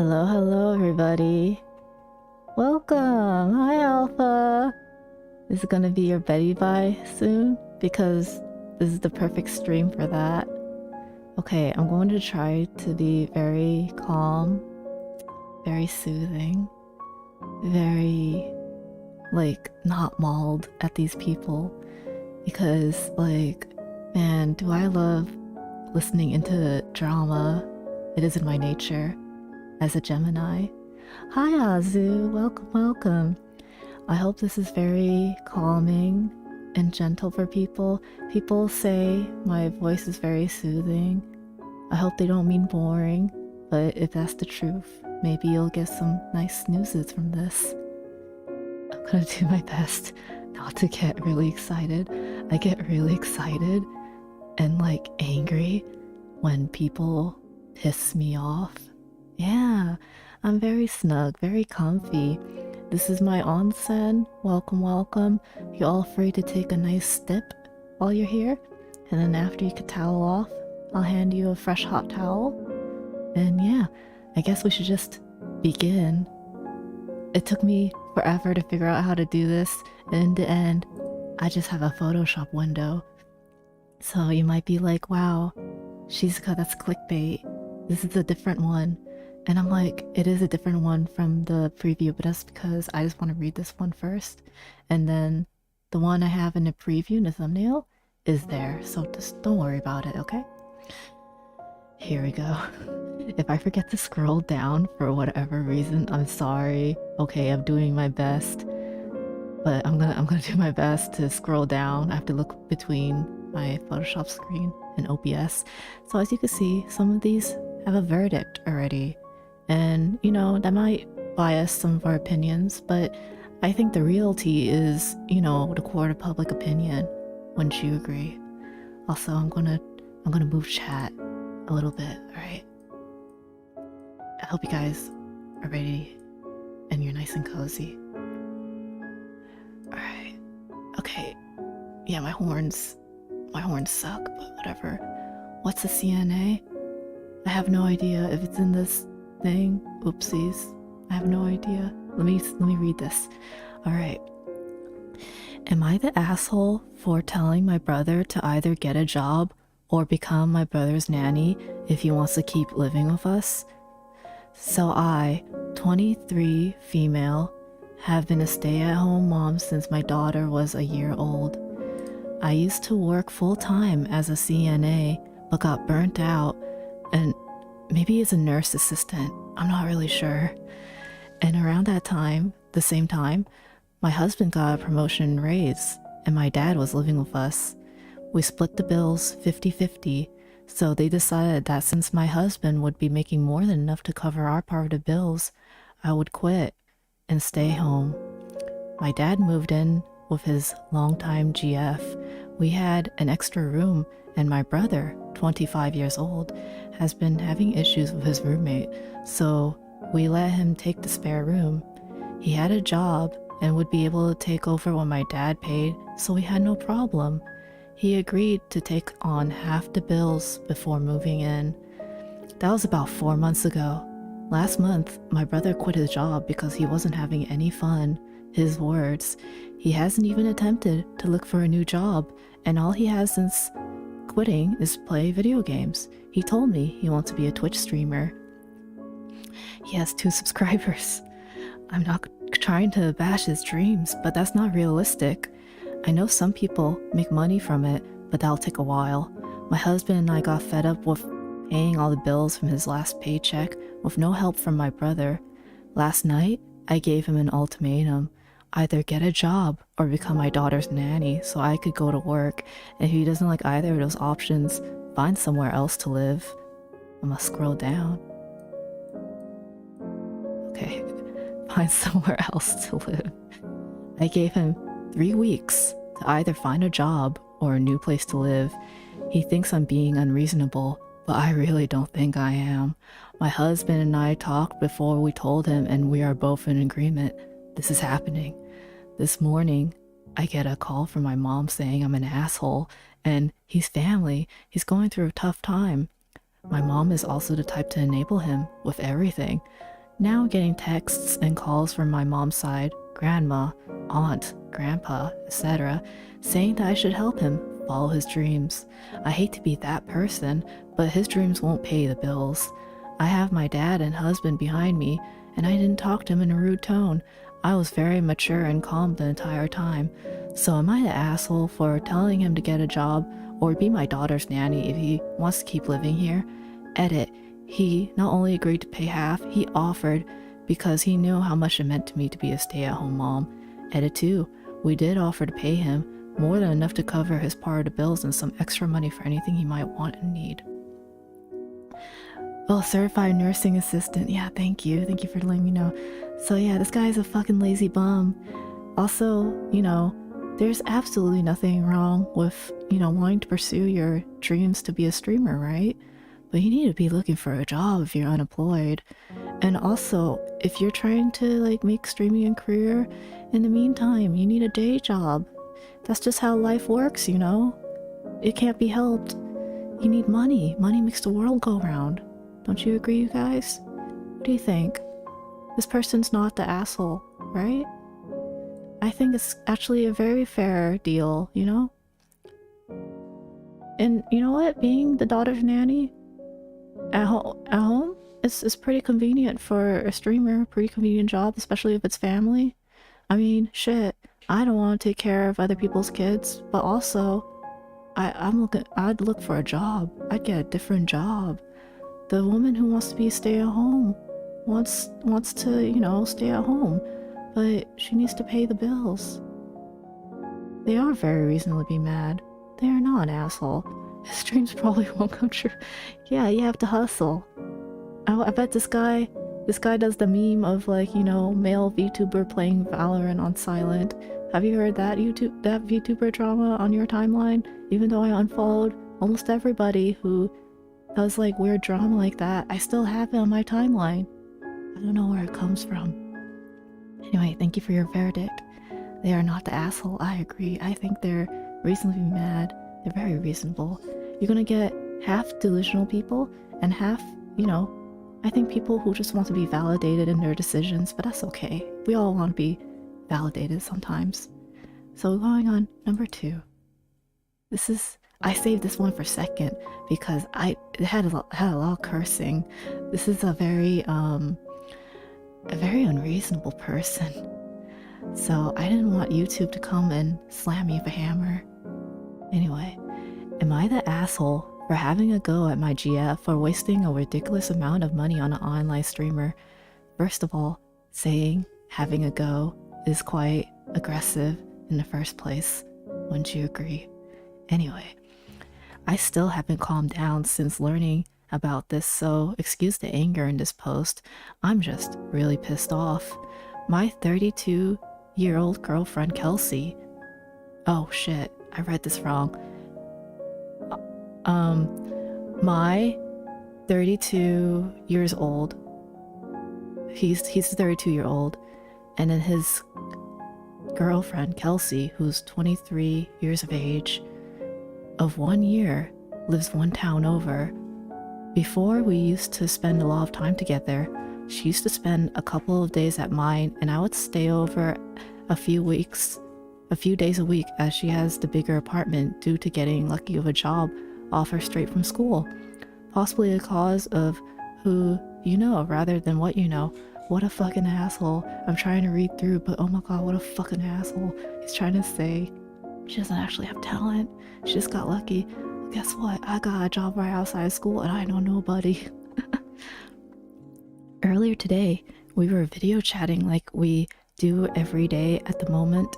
Hello, hello, everybody. Welcome. Hi, Alpha. Is it gonna be your Betty Bye soon? Because this is the perfect stream for that. Okay, I'm going to try to be very calm, very soothing, very, not mauled at these people. Because, man, do I love listening into drama. It is in my nature as a Gemini. Hi Azu, welcome. I hope this is very calming and gentle for people. People say my voice is very soothing. I hope they don't mean boring, but if that's the truth, maybe you'll get some nice snoozes from this. I'm gonna do my best not to get really excited. I get really excited and angry when people piss me off. Yeah, I'm very snug, very comfy. This is my onsen. Welcome. You're all free to take a nice dip while you're here. And then after you can towel off, I'll hand you a fresh hot towel. And yeah, I guess we should just begin. It took me forever to figure out how to do this. And in the end, I just have a Photoshop window. So you might be like, wow, Shizuka, that's clickbait. This is a different one. And I'm like, it is a different one from the preview, but that's because I just want to read this one first. And then the one I have in the preview in the thumbnail is there. So just don't worry about it, okay? Here we go. If I forget to scroll down for whatever reason, I'm sorry. Okay, I'm doing my best. But I'm gonna do my best to scroll down. I have to look between my Photoshop screen and OBS. So as you can see, some of these have a verdict already. And, that might bias some of our opinions, but I think the reality is, the court of public opinion. Wouldn't you agree? Also, I'm gonna move chat a little bit, alright? I hope you guys are ready and you're nice and cozy. Alright. Okay. Yeah, my horns suck, but whatever. What's a CNA? I have no idea if it's in this thing. Oopsies. I have no idea. Let me read this. Alright. Am I the asshole for telling my brother to either get a job or become my brother's nanny if he wants to keep living with us? So I, 23 female, have been a stay-at-home mom since my daughter was a year old. I used to work full-time as a CNA, but got burnt out, and maybe as a nurse assistant, I'm not really sure. And around that time, the same time, my husband got a promotion and raise, and my dad was living with us. We split the bills 50-50, so they decided that since my husband would be making more than enough to cover our part of the bills, I would quit and stay home. My dad moved in with his longtime GF. We had an extra room, and my brother, 25 years old, has been having issues with his roommate, so we let him take the spare room. He had a job and would be able to take over what my dad paid, so we had no problem. He agreed to take on half the bills before moving in. That was about 4 months ago. Last month, my brother quit his job because he wasn't having any fun. His words. He hasn't even attempted to look for a new job, and all he has since quitting is play video games. He told me he wants to be a Twitch streamer. He has 2 subscribers. I'm not trying to bash his dreams, but that's not realistic. I know some people make money from it, but that'll take a while. My husband and I got fed up with paying all the bills from his last paycheck with no help from my brother. Last night, I gave him an ultimatum. Either get a job or become my daughter's nanny so I could go to work, and if he doesn't like either of those options, find somewhere else to live. I must scroll down. Okay, find somewhere else to live. I gave him 3 weeks to either find a job or a new place to live. He thinks I'm being unreasonable, but I really don't think I am. My husband and I talked before we told him, and we are both in agreement. This is happening. This morning, I get a call from my mom saying I'm an asshole, and he's family. He's going through a tough time. My mom is also the type to enable him with everything. Now getting texts and calls from my mom's side, grandma, aunt, grandpa, etc., saying that I should help him follow his dreams. I hate to be that person, but his dreams won't pay the bills. I have my dad and husband behind me, and I didn't talk to him in a rude tone. I was very mature and calm the entire time. So am I the asshole for telling him to get a job or be my daughter's nanny if he wants to keep living here? Edit. He not only agreed to pay half, he offered because he knew how much it meant to me to be a stay-at-home mom. Edit 2. We did offer to pay him more than enough to cover his part of the bills and some extra money for anything he might want and need. Oh, certified nursing assistant. Yeah, thank you. Thank you for letting me know. So yeah, this guy's a fucking lazy bum. Also, you know, there's absolutely nothing wrong with, you know, wanting to pursue your dreams to be a streamer, right? But you need to be looking for a job if you're unemployed. And also, if you're trying to like make streaming a career, in the meantime, you need a day job. That's just how life works, you know? It can't be helped. You need money. Money makes the world go round. Don't you agree, you guys? What do you think? This person's not the asshole, right? I think it's actually a very fair deal, you know? And you know what? Being the daughter's nanny at home is pretty convenient for a streamer. Pretty convenient job, especially if it's family. I mean, shit. I don't want to take care of other people's kids, but also, I'd look for a job. I'd get a different job. The woman who wants to be stay-at-home wants to, you know, stay at home, but she needs to pay the bills. They are very reasonable to be mad. They are not an asshole. His dreams probably won't come true. Yeah, you have to hustle. I bet this guy does the meme of like, you know, male VTuber playing Valorant on silent. Have you heard that VTuber drama on your timeline? Even though I unfollowed almost everybody who does like weird drama like that, I still have it on my timeline. I don't know where it comes from. Anyway, thank you for your verdict. They are not the asshole, I agree. I think they're reasonably mad. They're very reasonable. You're gonna get half delusional people and half, you know, I think people who just want to be validated in their decisions, but that's okay. We all want to be validated sometimes. So going on number 2. I saved this one for second because it had a lot of cursing. This is a very unreasonable person. So I didn't want YouTube to come and slam me with a hammer. Anyway, am I the asshole for having a go at my GF for wasting a ridiculous amount of money on an online streamer? First of all, saying having a go is quite aggressive in the first place. Wouldn't you agree? Anyway, I still haven't calmed down since learning about this, so excuse the anger in this post. I'm just really pissed off. My 32-year-old girlfriend Kelsey. Oh shit, I read this wrong. My 32 years old. He's 32-year-old, and then his girlfriend Kelsey, who's 23 years of age, of 1 year, lives one town over. Before, we used to spend a lot of time together. She used to spend a couple of days at mine, and I would stay over a few days a week, as she has the bigger apartment due to getting lucky with a job offer straight from school. Possibly a cause of who you know rather than what you know. What a fucking asshole. I'm trying to read through, but oh my god, what a fucking asshole. He's trying to say she doesn't actually have talent. She just got lucky. Guess what? I got a job right outside of school and I know nobody. Earlier today, we were video chatting like we do every day at the moment.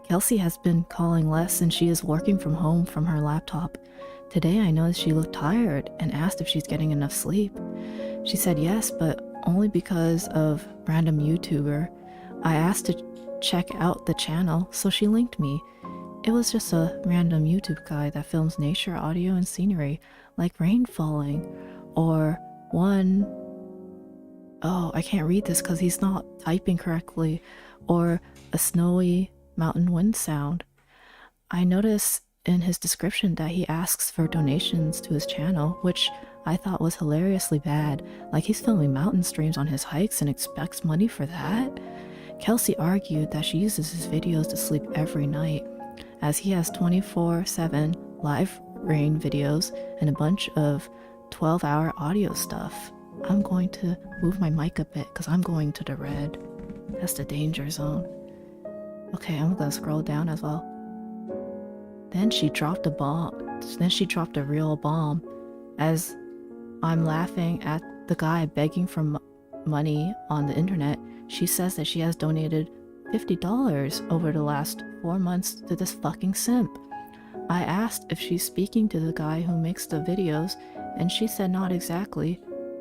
Kelsey has been calling less and she is working from home from her laptop. Today I noticed she looked tired and asked if she's getting enough sleep. She said yes, but only because of random YouTuber. I asked to check out the channel, so she linked me. It was just a random YouTube guy that films nature, audio, and scenery, like rain falling, or one... Oh, I can't read this because he's not typing correctly, or a snowy mountain wind sound. I notice in his description that he asks for donations to his channel, which I thought was hilariously bad, like he's filming mountain streams on his hikes and expects money for that. Kelsey argued that she uses his videos to sleep every night, as he has 24/7 live rain videos and a bunch of 12-hour audio stuff. I'm going to move my mic a bit because I'm going to the red. That's the danger zone. Okay, I'm gonna scroll down as well. Then she dropped a bomb. Then she dropped a real bomb. As I'm laughing at the guy begging for money on the internet, she says that she has donated $50 over the last 4 months to this fucking simp. I asked if she's speaking to the guy who makes the videos, and she said not exactly.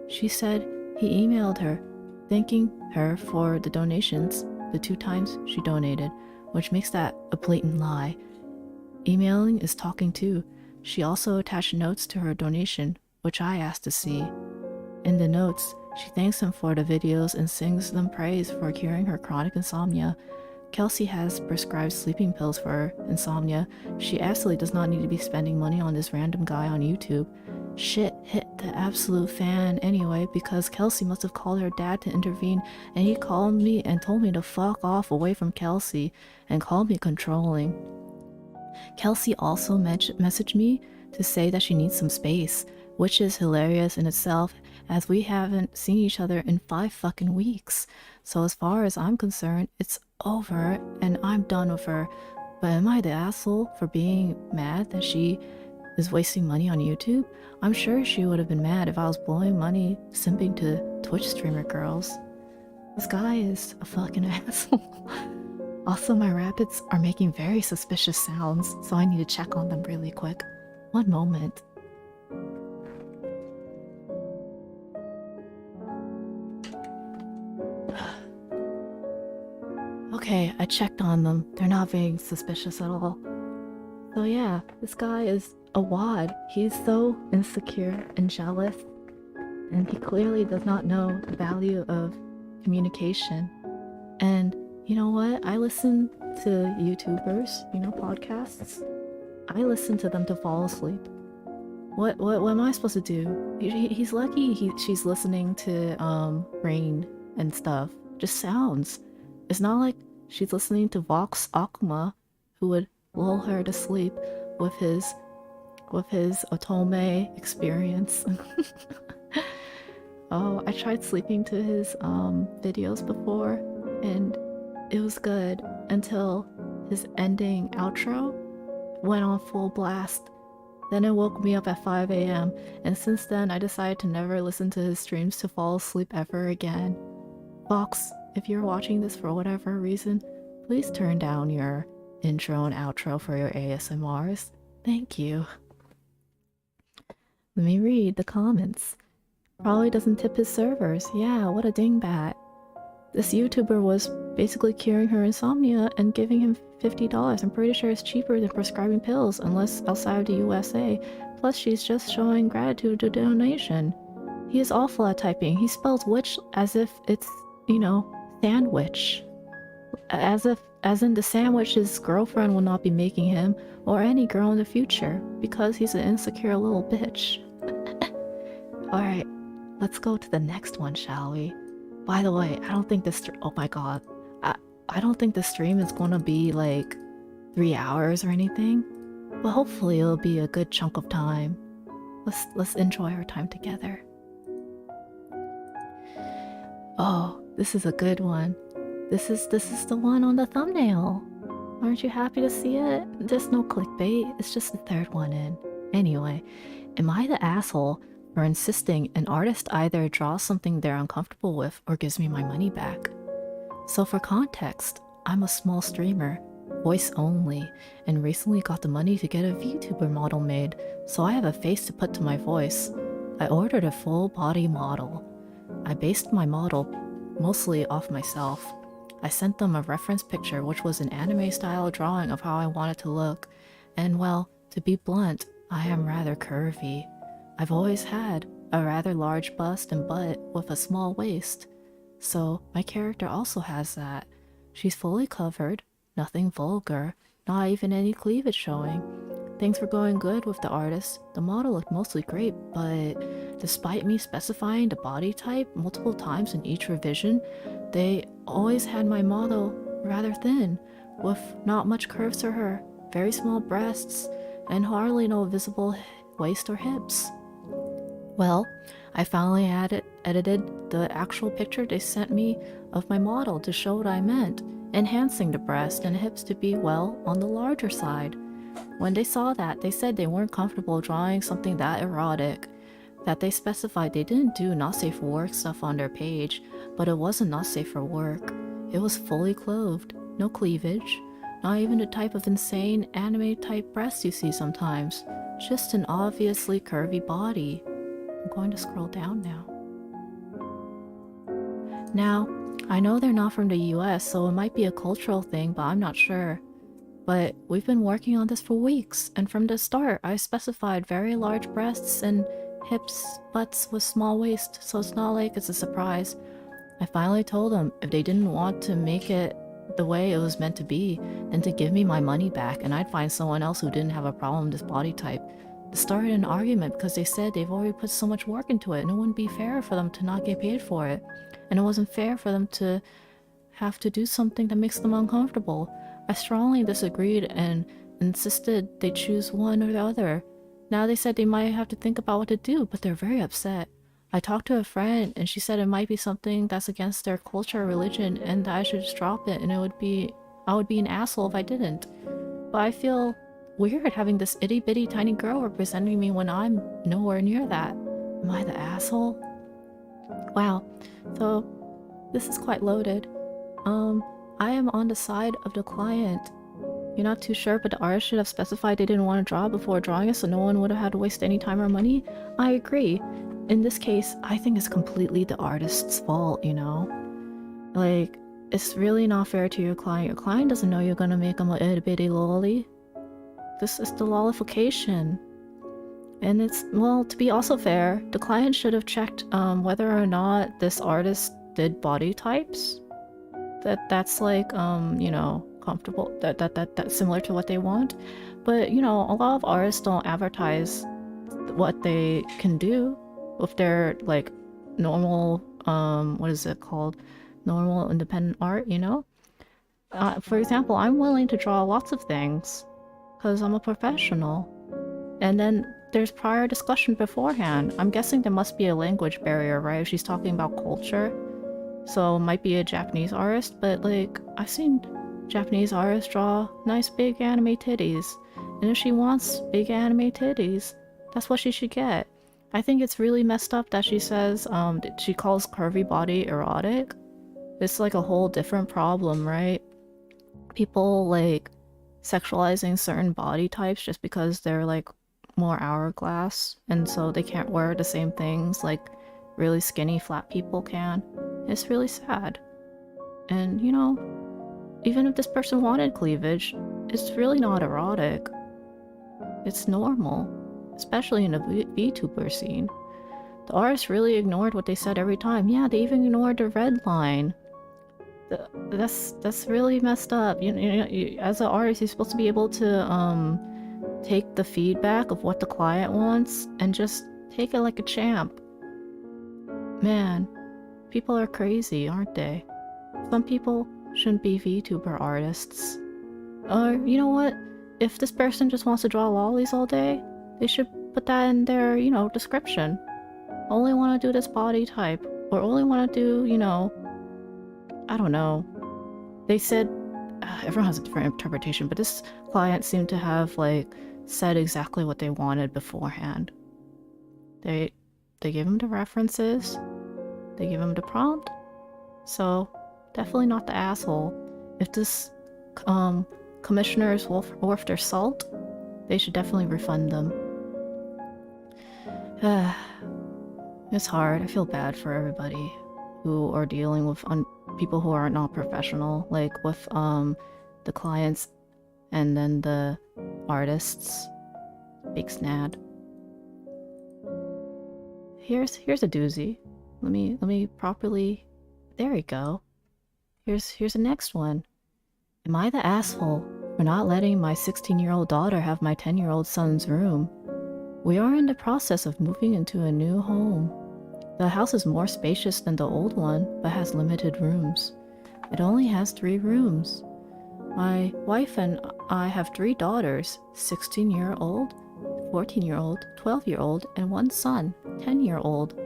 She said he emailed her, thanking her for the donations the 2 times she donated, which makes that a blatant lie. Emailing is talking too. She also attached notes to her donation, which I asked to see. In the notes, she thanks him for the videos and sings them praise for curing her chronic insomnia. Kelsey has prescribed sleeping pills for her insomnia. She absolutely does not need to be spending money on this random guy on YouTube. Shit hit the absolute fan anyway, because Kelsey must have called her dad to intervene, and he called me and told me to fuck off away from Kelsey and called me controlling. Kelsey also messaged me to say that she needs some space, which is hilarious in itself, as we haven't seen each other in 5 fucking weeks. So as far as I'm concerned, it's over and I'm done with her. But am I the asshole for being mad that she is wasting money on YouTube? I'm sure she would have been mad if I was blowing money simping to Twitch streamer girls. This guy is a fucking asshole. Also, my rabbits are making very suspicious sounds, so I need to check on them really quick. One moment. Okay, I checked on them. They're not being suspicious at all. So yeah, this guy is a wad. He's so insecure and jealous, and he clearly does not know the value of communication. And you know what? I listen to YouTubers, podcasts. I listen to them to fall asleep. What am I supposed to do? He's lucky she's listening to rain and stuff. Just sounds. It's not like she's listening to Vox Akuma, who would lull her to sleep with his otome experience. Oh, I tried sleeping to his videos before, and it was good until his ending outro went on full blast. Then it woke me up at 5 a.m. and since then I decided to never listen to his streams to fall asleep ever again. Vox, if you're watching this for whatever reason, please turn down your intro and outro for your ASMRs. Thank you. Let me read the comments. Probably doesn't tip his servers. Yeah, what a dingbat. This YouTuber was basically curing her insomnia and giving him $50. I'm pretty sure it's cheaper than prescribing pills, unless outside of the USA. Plus, she's just showing gratitude to donation. He is awful at typing. He spells witch as if it's, sandwich. As in the sandwich his girlfriend will not be making him, or any girl in the future, because he's an insecure little bitch. Alright, let's go to the next one, shall we? By the way, I don't think this oh my god. I don't think the stream is gonna be like 3 hours or anything, but hopefully it'll be a good chunk of time. Let's enjoy our time together. Oh, this is a good one. This is the one on the thumbnail. Aren't you happy to see it? There's no clickbait, it's just the 3rd one in. Anyway, am I the asshole for insisting an artist either draws something they're uncomfortable with or gives me my money back? So for context, I'm a small streamer, voice only, and recently got the money to get a VTuber model made, so I have a face to put to my voice. I ordered a full body model. I based my model mostly off myself. I sent them a reference picture which was an anime style drawing of how I want it to look, and well, to be blunt, I am rather curvy. I've always had a rather large bust and butt with a small waist, so my character also has that. She's fully covered, nothing vulgar, not even any cleavage showing. Things were going good with the artist. The model looked mostly great, but despite me specifying the body type multiple times in each revision, they always had my model rather thin, with not much curves to her, very small breasts, and hardly no visible waist or hips. Well, I finally edited the actual picture they sent me of my model to show what I meant, enhancing the breast and hips to be, well, on the larger side. When they saw that, they said they weren't comfortable drawing something that erotic, that they specified they didn't do not safe for work stuff on their page, but it wasn't not safe for work. It was fully clothed, no cleavage, not even the type of insane anime type breasts you see sometimes, just an obviously curvy body. I'm going to scroll down now. Now, I know they're not from the US, so it might be a cultural thing, but I'm not sure. But we've been working on this for weeks, and from the start, I specified very large breasts and hips, butts with small waist, so it's not like it's a surprise. I finally told them if they didn't want to make it the way it was meant to be, then to give me my money back, and I'd find someone else who didn't have a problem with this body type. It started an argument because they said they've already put so much work into it, and it wouldn't be fair for them to not get paid for it. And it wasn't fair for them to have to do something that makes them uncomfortable. I strongly disagreed and insisted they choose one or the other. Now they said they might have to think about what to do, but they're very upset. I talked to a friend and she said it might be something that's against their culture or religion and that I should just drop it, and I would be an asshole if I didn't. But I feel weird having this itty bitty tiny girl representing me when I'm nowhere near that. Am I the asshole? Wow, so this is quite loaded. I am on the side of the client. You're not too sure, but the artist should have specified they didn't want to draw before drawing it so no one would have had to waste any time or money. I agree. In this case, I think it's completely the artist's fault, you know? Like, it's really not fair to your client. Your client doesn't know you're gonna make them a itty bitty lolly. This is the lollification. And it's, well, to be also fair, the client should have checked whether or not this artist did body types. That's like, you know, comfortable, that's similar to what they want. But, you know, a lot of artists don't advertise what they can do with their, like, normal, what is it called? Normal independent art, you know? For example, I'm willing to draw lots of things because I'm a professional. And then there's prior discussion beforehand. I'm guessing there must be a language barrier, right? If she's talking about culture. So it might be a Japanese artist, but like, I've seen Japanese artists draw nice big anime titties. And if she wants big anime titties, that's what she should get. I think it's really messed up that she says, she calls curvy body erotic. It's like a whole different problem, right? People like sexualizing certain body types just because they're like more hourglass, and so they can't wear the same things like really skinny flat people can. It's really sad. And you know, even if this person wanted cleavage, it's really not erotic. It's normal, especially in the VTuber scene. The artist really ignored what they said every time. Yeah, they even ignored the red line. That's really messed up. As an artist, you're supposed to be able to take the feedback of what the client wants and just take it like a champ. Man, people are crazy, aren't they? Some people shouldn't be VTuber artists. Or, you know what? If this person just wants to draw lollies all day, they should put that in their, you know, description. Only want to do this body type, or only want to do, you know, I don't know. They said, everyone has a different interpretation, but this client seemed to have, like, said exactly what they wanted beforehand. They gave him the references, they gave him the prompt, so definitely not the asshole. If this commissioner is worth their salt, they should definitely refund them. It's hard. I feel bad for everybody who are dealing with people who are not professional, like with the clients and then the artists. Big snad. Here's a doozy. Let me properly. There we go. Here's the next one. Am I the asshole for not letting my 16-year-old daughter have my 10-year-old son's room? We are in the process of moving into a new home. The house is more spacious than the old one, but has limited rooms. It only has 3 rooms. My wife and I have 3 daughters, 16-year-old, 14-year-old, 12-year-old, and 1 son, 10-year-old.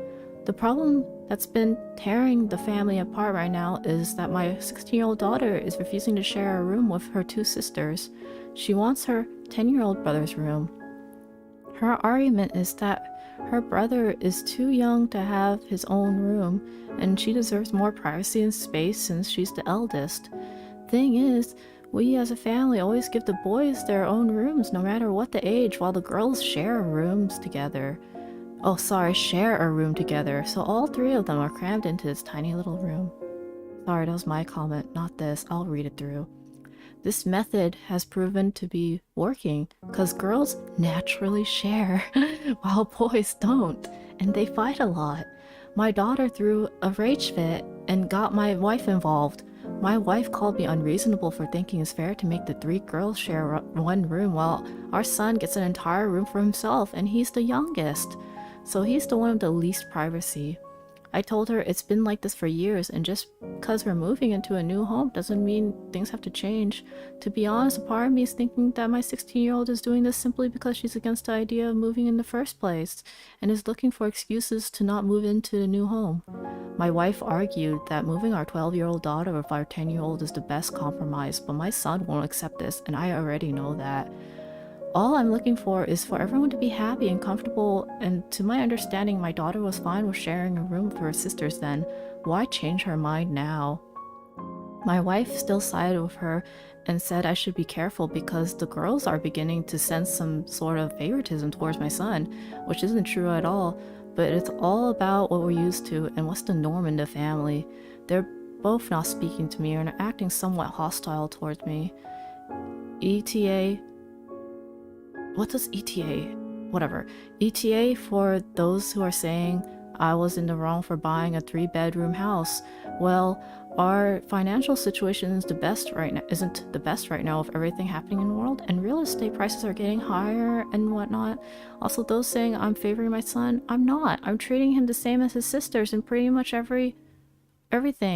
The problem that's been tearing the family apart right now is that my 16-year-old daughter is refusing to share a room with her 2 sisters. She wants her 10-year-old brother's room. Her argument is that her brother is too young to have his own room, and she deserves more privacy and space since she's the eldest. Thing is, we as a family always give the boys their own rooms no matter what the age, while the girls share rooms together. Oh, sorry, share a room together, so all 3 of them are crammed into this tiny little room. Sorry, that was my comment, not this. I'll read it through. This method has proven to be working because girls naturally share while boys don't, and they fight a lot. My daughter threw a rage fit and got my wife involved. My wife called me unreasonable for thinking it's fair to make the 3 girls share 1 room while our son gets an entire room for himself, and he's the youngest. So he's the one with the least privacy. I told her it's been like this for years, and just because we're moving into a new home doesn't mean things have to change. To be honest, a part of me is thinking that my 16-year-old is doing this simply because she's against the idea of moving in the first place, and is looking for excuses to not move into the new home. My wife argued that moving our 12-year-old daughter with our 10-year-old is the best compromise, but my son won't accept this, and I already know that. All I'm looking for is for everyone to be happy and comfortable, and to my understanding, my daughter was fine with sharing a room with her sisters then. Why change her mind now? My wife still sided with her and said I should be careful because the girls are beginning to sense some sort of favoritism towards my son, which isn't true at all, but it's all about what we're used to and what's the norm in the family. They're both not speaking to me and are acting somewhat hostile towards me. ETA... What does ETA? Whatever. ETA for those who are saying I was in the wrong for buying a 3-bedroom house. Well, our financial situation is isn't the best right now with everything happening in the world, and real estate prices are getting higher and whatnot. Also, those saying I'm favoring my son, I'm not. I'm treating him the same as his sisters in pretty much everything,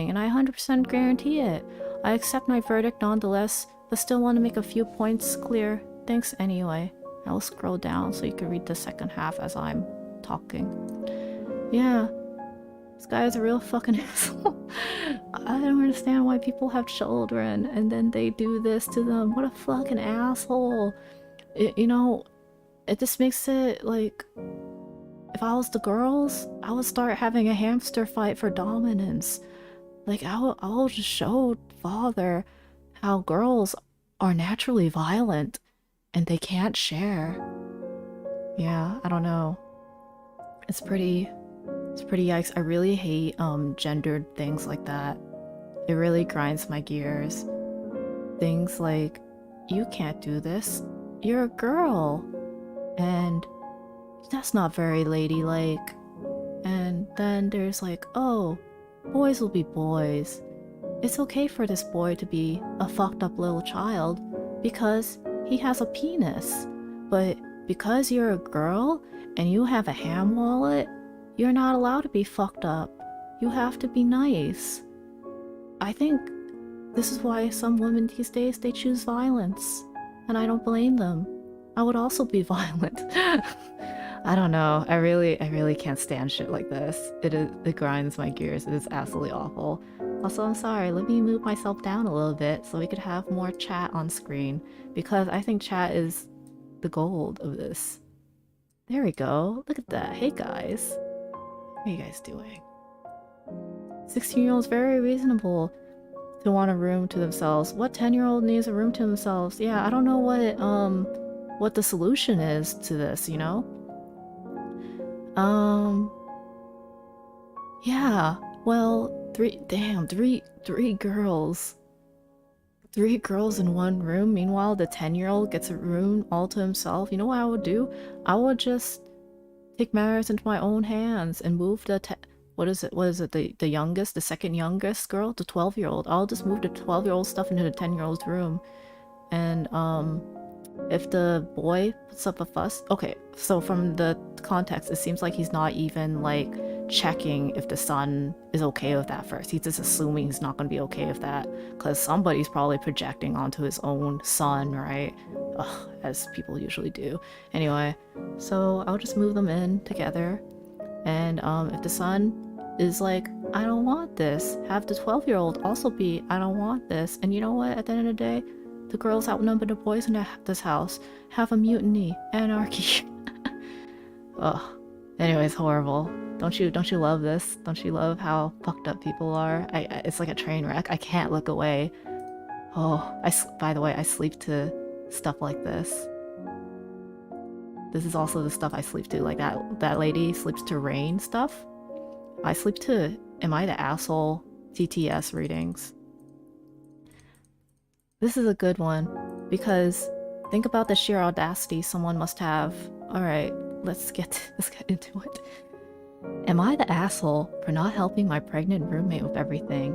and I 100% guarantee it. I accept my verdict nonetheless, but still want to make a few points clear. Thanks anyway. I will scroll down so you can read the second half as I'm talking. Yeah, this guy is a real fucking asshole. I don't understand why people have children and then they do this to them. What a fucking asshole. It just makes it like, if I was the girls, I would start having a hamster fight for dominance. Like, I will just show father how girls are naturally violent and they can't share. Yeah, I don't know. It's pretty yikes. I really hate gendered things like that. It really grinds my gears. Things like, you can't do this, you're a girl, and that's not very ladylike. And then there's like, oh, boys will be boys. It's okay for this boy to be a fucked up little child because he has a penis, but because you're a girl and you have a ham wallet, you're not allowed to be fucked up. You have to be nice. I think this is why some women these days, they choose violence, and I don't blame them. I would also be violent. I don't know. I really can't stand shit like this. It grinds my gears. It is absolutely awful. Also, I'm sorry, let me move myself down a little bit so we could have more chat on screen, because I think chat is the gold of this. There we go. Look at that. Hey guys. What are you guys doing? 16-year-old's very reasonable to want a room to themselves. What 10-year-old needs a room to themselves? Yeah, I don't know what the solution is to this, you know? Yeah, well, three girls. 3 girls in 1 room. Meanwhile, the 10-year-old gets a room all to himself. You know what I would do? I would just take matters into my own hands and move the what is it? The youngest, the second youngest girl, the 12-year-old. I'll just move the 12-year-old stuff into the 10-year-old's room, and If the boy puts up a fuss, okay, so from the context, it seems like he's not even like checking if the son is okay with that first. He's just assuming he's not going to be okay with that because somebody's probably projecting onto his own son, right? Ugh, as people usually do. Anyway, so I'll just move them in together. And if the son is like, I don't want this, have the 12-year-old also be, I don't want this. And you know what? At the end of the day, the girls outnumber the boys in this house. Have a mutiny, anarchy. Ugh. Anyways, horrible. Don't you love this? Don't you love how fucked up people are? It's like a train wreck. I can't look away. Oh, by the way, I sleep to stuff like this. This is also the stuff I sleep to. Like that lady sleeps to rain stuff. I sleep to Am I the Asshole TTS readings. This is a good one because think about the sheer audacity someone must have. Alright, let's get into it. Am I the asshole for not helping my pregnant roommate with everything?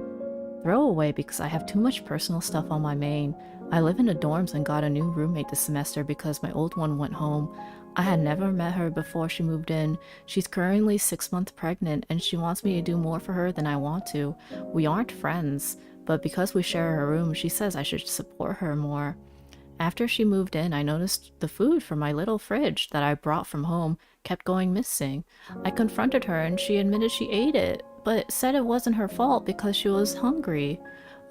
Throw away because I have too much personal stuff on my main. I live in the dorms and got a new roommate this semester because my old one went home. I had never met her before she moved in. She's currently 6 months pregnant and she wants me to do more for her than I want to. We aren't friends, but because we share a room, she says I should support her more. After she moved in, I noticed the food from my little fridge that I brought from home kept going missing. I confronted her and she admitted she ate it, but said it wasn't her fault because she was hungry.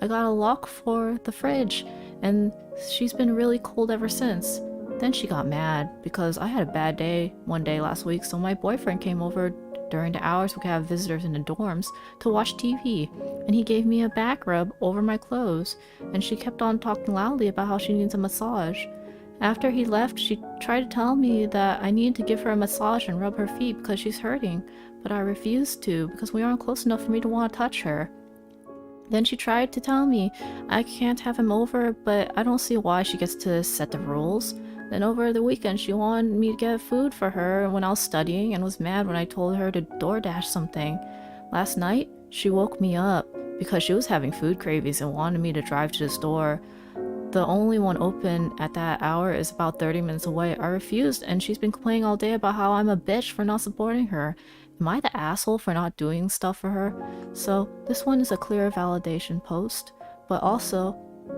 I got a lock for the fridge, and she's been really cold ever since. Then she got mad because I had a bad day one day last week, so my boyfriend came over during the hours we could have visitors in the dorms to watch TV, and he gave me a back rub over my clothes, and she kept on talking loudly about how she needs a massage. After he left, she tried to tell me that I needed to give her a massage and rub her feet because she's hurting, but I refused to because we aren't close enough for me to want to touch her. Then she tried to tell me I can't have him over, but I don't see why she gets to set the rules. Then over the weekend, she wanted me to get food for her when I was studying and was mad when I told her to DoorDash something. Last night, she woke me up because she was having food cravings and wanted me to drive to the store. The only one open at that hour is about 30 minutes away. I refused, and she's been complaining all day about how I'm a bitch for not supporting her. Am I the asshole for not doing stuff for her? So this one is a clear validation post, but also,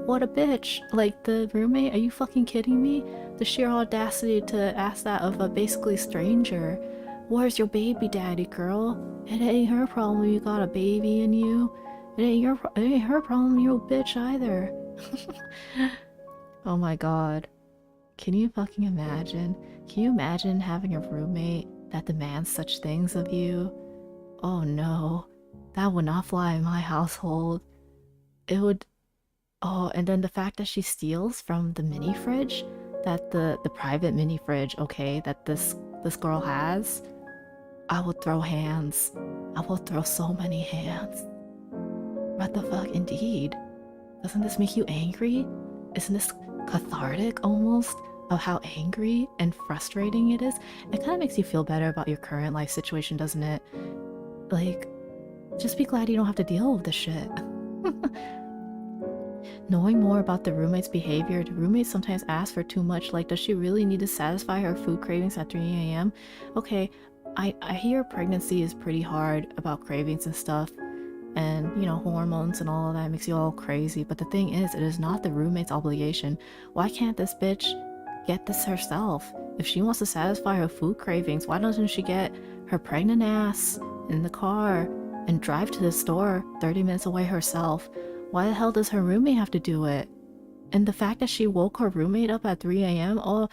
what a bitch. Like, the roommate, are you fucking kidding me? The sheer audacity to ask that of a basically stranger. Where's your baby daddy, girl? It ain't her problem you got a baby in you. It ain't her problem you're a bitch either. Oh my god. Can you fucking imagine? Can you imagine having a roommate that demands such things of you? Oh no. That would not fly in my household. It would... Oh, and then the fact that she steals from the mini fridge, that the private mini fridge, okay, that this girl has, I will throw hands. I will throw so many hands. What the fuck, indeed. Doesn't this make you angry? Isn't this cathartic almost of how angry and frustrating it is? It kind of makes you feel better about your current life situation, doesn't it? Like, just be glad you don't have to deal with this shit. Knowing more about the roommate's behavior, do roommates sometimes ask for too much? Like, does she really need to satisfy her food cravings at 3 a.m? Okay, I hear pregnancy is pretty hard about cravings and stuff, and, you know, hormones and all of that makes you all crazy, but the thing is, it is not the roommate's obligation. Why can't this bitch get this herself? If she wants to satisfy her food cravings, why doesn't she get her pregnant ass in the car and drive to the store 30 minutes away herself? Why the hell does her roommate have to do it? And the fact that she woke her roommate up at 3 a.m, oh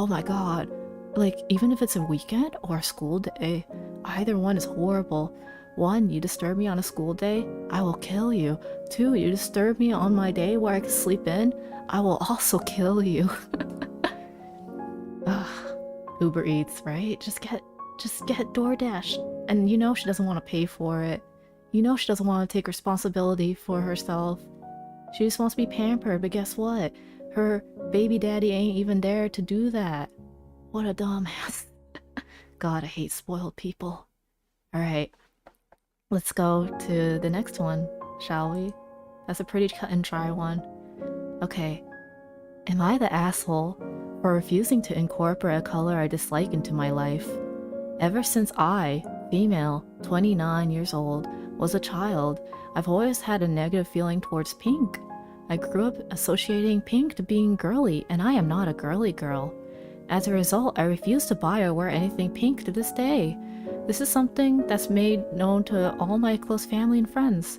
my god. Like, even if it's a weekend or a school day, either one is horrible. 1, you disturb me on a school day, I will kill you. 2, you disturb me on my day where I can sleep in, I will also kill you. Ugh. Uber Eats, right? Just get DoorDash. And you know she doesn't want to pay for it. You know she doesn't want to take responsibility for herself. She just wants to be pampered, but guess what? Her baby daddy ain't even there to do that. What a dumbass. God, I hate spoiled people. Alright, let's go to the next one, shall we? That's a pretty cut and dry one. Okay. Am I the asshole for refusing to incorporate a color I dislike into my life? Ever since I, female, 29 years old, was a child, I've always had a negative feeling towards pink. I grew up associating pink to being girly, and I am not a girly girl. As a result, I refuse to buy or wear anything pink to this day. This is something that's made known to all my close family and friends.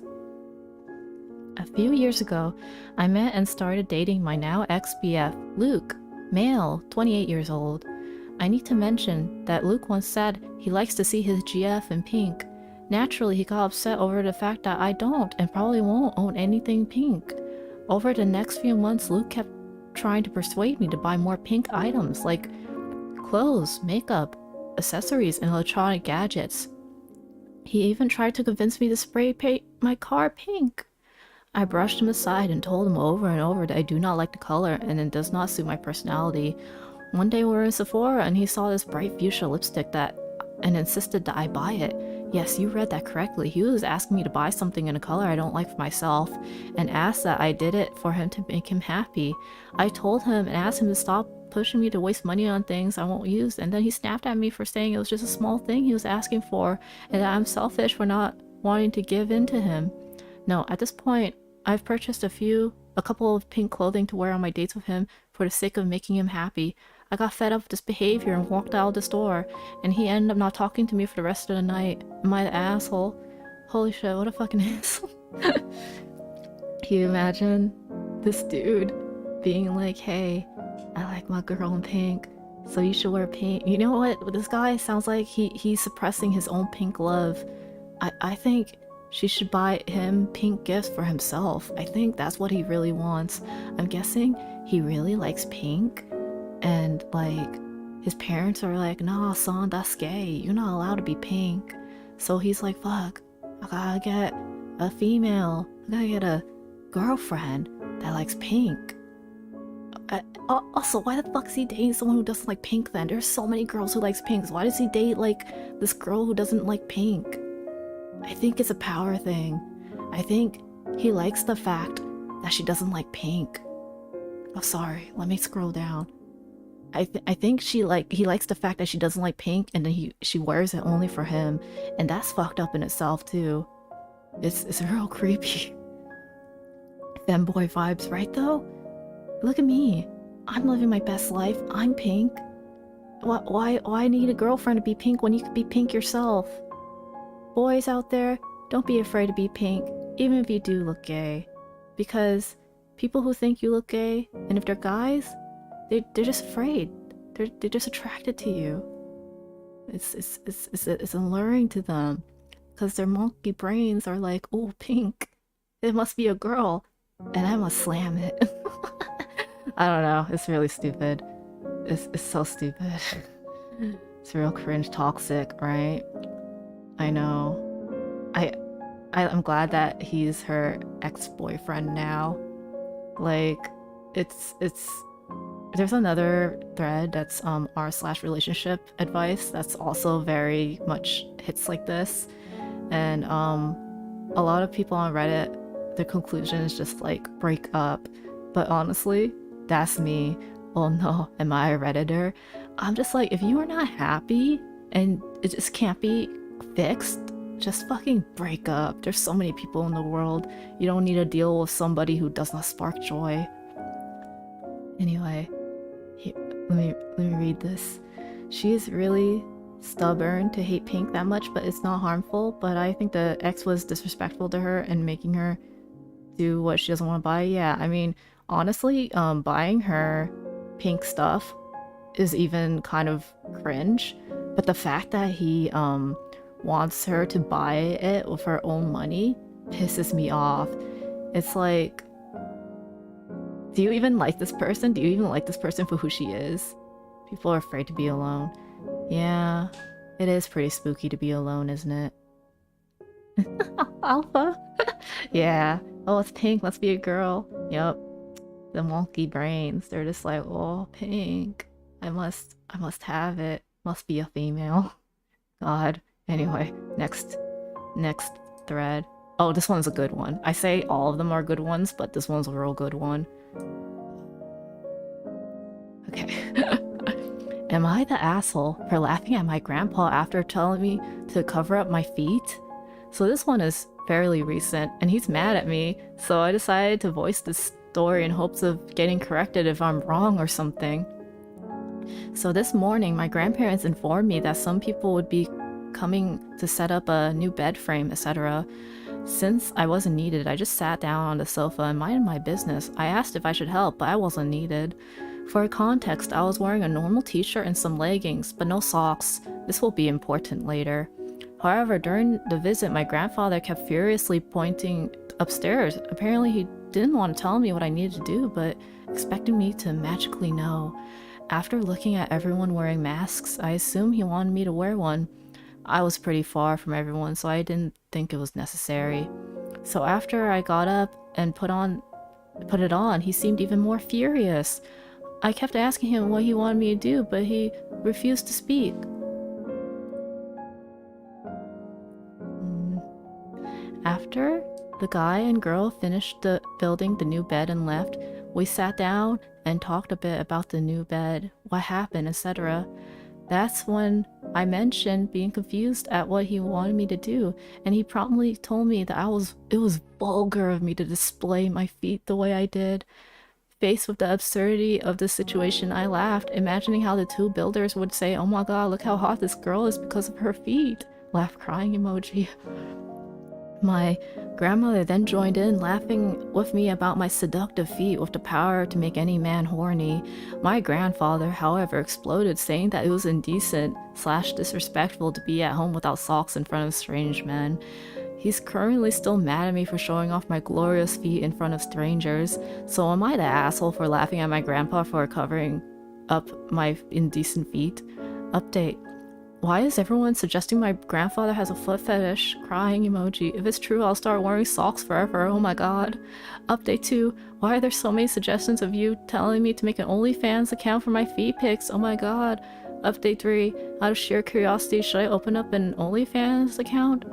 A few years ago, I met and started dating my now ex-BF, Luke, male, 28 years old. I need to mention that Luke once said he likes to see his GF in pink. Naturally, he got upset over the fact that I don't and probably won't own anything pink. Over the next few months, Luke kept trying to persuade me to buy more pink items like clothes, makeup, accessories, and electronic gadgets. He even tried to convince me to spray paint my car pink. I brushed him aside and told him over and over that I do not like the color and it does not suit my personality. One day we were in Sephora and he saw this bright fuchsia lipstick and insisted that I buy it. Yes, you read that correctly. He was asking me to buy something in a color I don't like for myself and asked that I did it for him to make him happy. I told him and asked him to stop pushing me to waste money on things I won't use, and then he snapped at me for saying it was just a small thing he was asking for and that I'm selfish for not wanting to give in to him. No, at this point, I've purchased a couple of pink clothing to wear on my dates with him for the sake of making him happy. I got fed up with this behavior and walked out of the store, and he ended up not talking to me for the rest of the night. Am I the asshole? Holy shit, what a fucking asshole. Can you imagine this dude being like, hey, I like my girl in pink, so you should wear pink. You know what? This guy sounds like he's suppressing his own pink love. I think she should buy him pink gifts for himself. I think that's what he really wants. I'm guessing he really likes pink. And like, his parents are like, nah, son, that's gay. You're not allowed to be pink. So he's like, fuck, I gotta get a female. I gotta get a girlfriend that likes pink. Also, why the fuck is he dating someone who doesn't like pink then? There's so many girls who likes pink. So why does he date like this girl who doesn't like pink? I think it's a power thing. I think he likes the fact that she doesn't like pink. Oh, sorry. Let me scroll down. I think he likes the fact that she doesn't like pink, and then she wears it only for him, and that's fucked up in itself too. It's real creepy. Femboy vibes, right though? Look at me. I'm living my best life. I'm pink. Why need a girlfriend to be pink when you could be pink yourself? Boys out there, don't be afraid to be pink, even if you do look gay. Because people who think you look gay, and if they're guys, they're just afraid. They're just attracted to you. It's alluring to them. Because their monkey brains are like, oh, pink. It must be a girl. And I must slam it. I don't know. It's really stupid. It's so stupid. It's real cringe toxic, right? I know. I'm glad that he's her ex-boyfriend now. Like, there's another thread that's r/relationship advice that's also very much hits like this, and a lot of people on Reddit, their conclusion is just like break up. But honestly, that's me. Oh no, am I a Redditor? I'm just like, if you are not happy and it just can't be fixed, just fucking break up. There's so many people in the world. You don't need to deal with somebody who does not spark joy. Anyway, let me read this. She is really stubborn to hate pink that much, but it's not harmful. But I think the ex was disrespectful to her and making her do what she doesn't want to buy. Yeah, I mean, honestly, buying her pink stuff is even kind of cringe. But the fact that he wants her to buy it with her own money pisses me off. It's like, do you even like this person? Do you even like this person for who she is? People are afraid to be alone. Yeah, it is pretty spooky to be alone, isn't it? Alpha? Yeah. Oh, it's pink. Let's be a girl. Yep. The wonky brains. They're just like, oh, pink. I must have it. Must be a female. God. Anyway, next thread. Oh, this one's a good one. I say all of them are good ones, but this one's a real good one. Okay. Am I the asshole for laughing at my grandpa after telling me to cover up my feet? So this one is fairly recent, and he's mad at me, so I decided to voice this story in hopes of getting corrected if I'm wrong or something. So this morning, my grandparents informed me that some people would be coming to set up a new bed frame, etc. Since I wasn't needed, I just sat down on the sofa and minded my business. I asked if I should help, but I wasn't needed. For context, I was wearing a normal t-shirt and some leggings, but no socks. This will be important later. However, during the visit, my grandfather kept furiously pointing upstairs. Apparently, he didn't want to tell me what I needed to do, but expected me to magically know. After looking at everyone wearing masks, I assumed he wanted me to wear one. I was pretty far from everyone, so I didn't think it was necessary. So after I got up and put it on, he seemed even more furious. I kept asking him what he wanted me to do, but he refused to speak. After the guy and girl finished building the new bed and left, we sat down and talked a bit about the new bed, what happened, etc. That's when I mentioned being confused at what he wanted me to do, and he promptly told me that it was vulgar of me to display my feet the way I did. Faced with the absurdity of the situation, I laughed, imagining how the two builders would say, "Oh my god, look how hot this girl is because of her feet." Laugh crying emoji. My grandmother then joined in, laughing with me about my seductive feet with the power to make any man horny. My grandfather, however, exploded, saying that it was indecent / disrespectful to be at home without socks in front of strange men. He's currently still mad at me for showing off my glorious feet in front of strangers, so am I the asshole for laughing at my grandpa for covering up my indecent feet? Update. Why is everyone suggesting my grandfather has a foot fetish? Crying emoji. If it's true, I'll start wearing socks forever. Oh my god. Update 2. Why are there so many suggestions of you telling me to make an OnlyFans account for my feet pics? Oh my god. Update 3. Out of sheer curiosity, should I open up an OnlyFans account?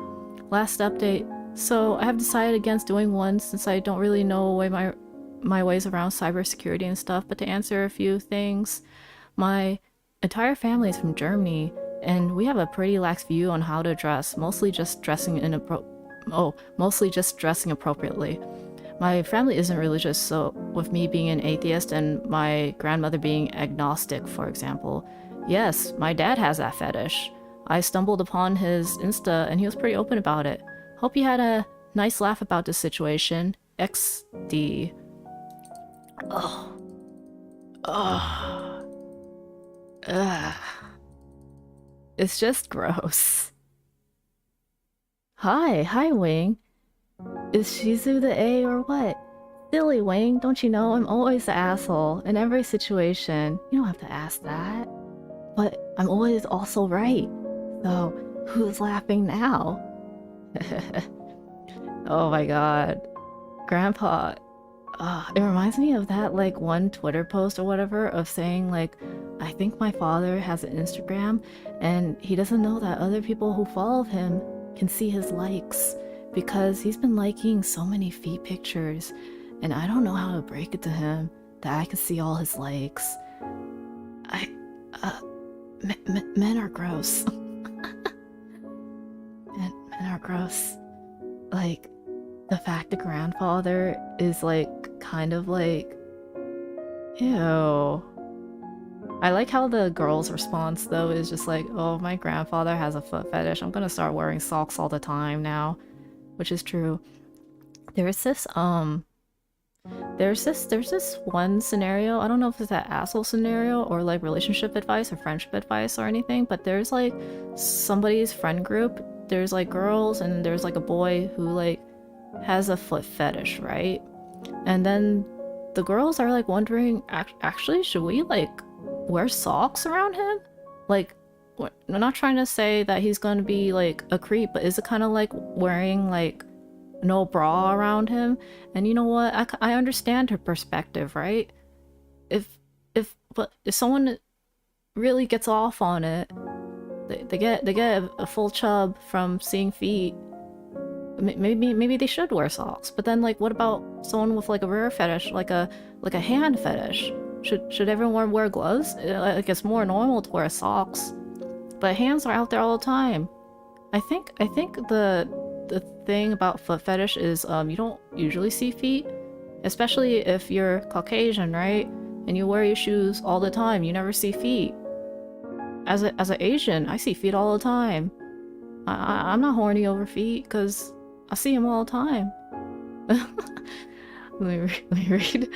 Last update. So I have decided against doing one since I don't really know my ways around cybersecurity and stuff, but to answer a few things, my entire family is from Germany, and we have a pretty lax view on how to dress, mostly just dressing appropriately. My family isn't religious, so with me being an atheist and my grandmother being agnostic, for example, yes, my dad has that fetish. I stumbled upon his Insta and he was pretty open about it. Hope you had a nice laugh about this situation. XD. Oh. Oh. Ugh. It's just gross. Hi Wing. Is Shizu the A or what? Silly Wing, don't you know I'm always the asshole in every situation. You don't have to ask that. But I'm always also right. So who's laughing now? Oh my god. Grandpa. It reminds me of that like one Twitter post or whatever of saying like, I think my father has an Instagram and he doesn't know that other people who follow him can see his likes because he's been liking so many feet pictures and I don't know how to break it to him that I can see all his likes. Men are gross. Men are gross. Like, the fact the grandfather is like kind of like, ew. I like how the girl's response though is just like, oh, my grandfather has a foot fetish. I'm gonna start wearing socks all the time now, which is true. There's this one scenario, I don't know if it's that asshole scenario or like relationship advice or friendship advice or anything, but there's like somebody's friend group, there's like girls and there's like a boy who like has a foot fetish, right? And then the girls are like wondering, actually, should we like wear socks around him? Like, I'm not trying to say that he's gonna be like a creep, but is it kind of like wearing like no bra around him? And you know what? I understand her perspective, right? If someone really gets off on it, they get a full chub from seeing feet. Maybe they should wear socks. But then like, what about someone with like a rare fetish, like a hand fetish? Should everyone wear gloves? Like, it's more normal to wear socks. But hands are out there all the time. I think the thing about foot fetish is you don't usually see feet, especially if you're Caucasian, right? And you wear your shoes all the time. You never see feet. As an Asian, I see feet all the time. I'm not horny over feet because I see them all the time. Let me read.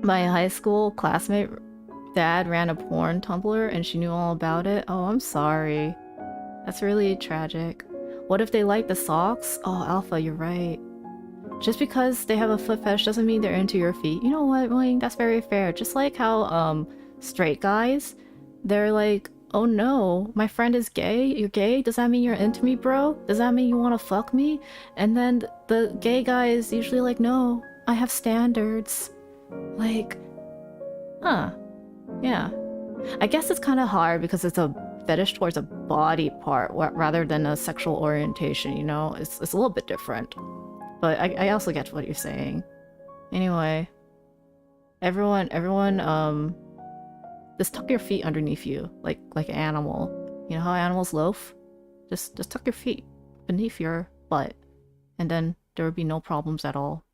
My high school classmate dad ran a porn Tumblr and she knew all about it. Oh, I'm sorry. That's really tragic. What if they like the socks? Oh, Alpha, you're right. Just because they have a foot fetish doesn't mean they're into your feet. You know what, Wing? That's very fair. Just like how straight guys, they're like, oh no, my friend is gay. You're gay? Does that mean you're into me, bro? Does that mean you want to fuck me? And then the gay guy is usually like, no, I have standards. Like, huh. Yeah. I guess it's kind of hard because it's a fetish towards a body part rather than a sexual orientation, you know? It's a little bit different. But I also get what you're saying. Anyway. Everyone, just tuck your feet underneath you, like an animal. You know how animals loaf? Just tuck your feet beneath your butt, and then there would be no problems at all.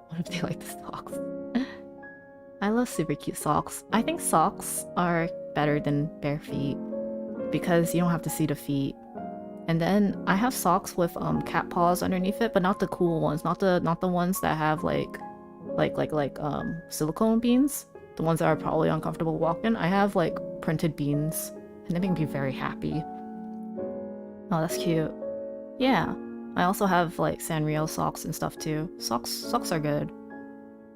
What if they like the socks? I love super cute socks. I think socks are better than bare feet because you don't have to see the feet. And then I have socks with cat paws underneath it, but not the cool ones, not the ones that have like silicone beans, the ones that are probably uncomfortable walking. I have like printed beans, and they make me very happy. Oh, that's cute. Yeah, I also have like Sanrio socks and stuff too. Socks are good,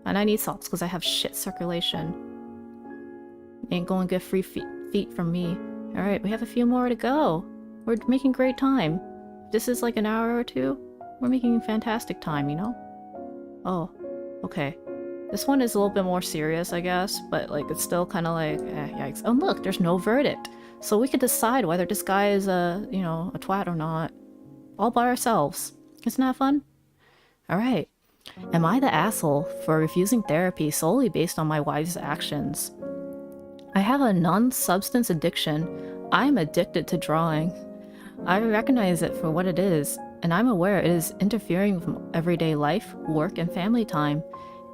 and I need socks because I have shit circulation. Ain't going to get free feet from me. All right, we have a few more to go. We're making great time. This is like an hour or two. We're making fantastic time, you know? Oh, okay. This one is a little bit more serious, I guess, but like it's still kind of like, yikes. Oh, look, there's no verdict. So we could decide whether this guy is a twat or not. All by ourselves. Isn't that fun? Alright. Am I the asshole for refusing therapy solely based on my wife's actions? I have a non-substance addiction. I'm addicted to drawing. I recognize it for what it is, and I'm aware it is interfering with everyday life, work, and family time.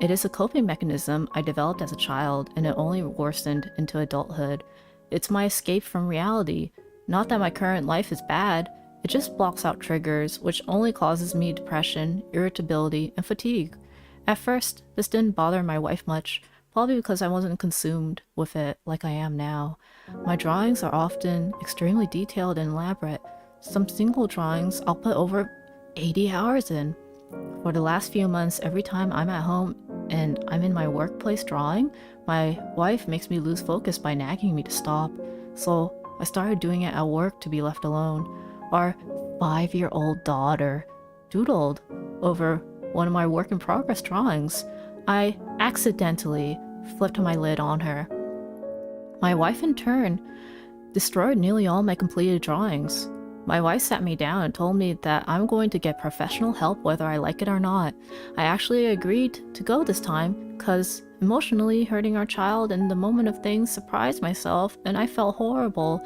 It is a coping mechanism I developed as a child, and it only worsened into adulthood. It's my escape from reality. Not that my current life is bad, it just blocks out triggers, which only causes me depression, irritability, and fatigue. At first, this didn't bother my wife much, probably because I wasn't consumed with it like I am now. My drawings are often extremely detailed and elaborate. Some single drawings I'll put over 80 hours in. For the last few months, every time I'm at home and I'm in my workplace drawing, my wife makes me lose focus by nagging me to stop. So I started doing it at work to be left alone. Our 5-year-old daughter doodled over one of my work-in-progress drawings. I accidentally flipped my lid on her. My wife, in turn, destroyed nearly all my completed drawings. My wife sat me down and told me that I'm going to get professional help whether I like it or not. I actually agreed to go this time because emotionally hurting our child in the moment of things surprised myself and I felt horrible.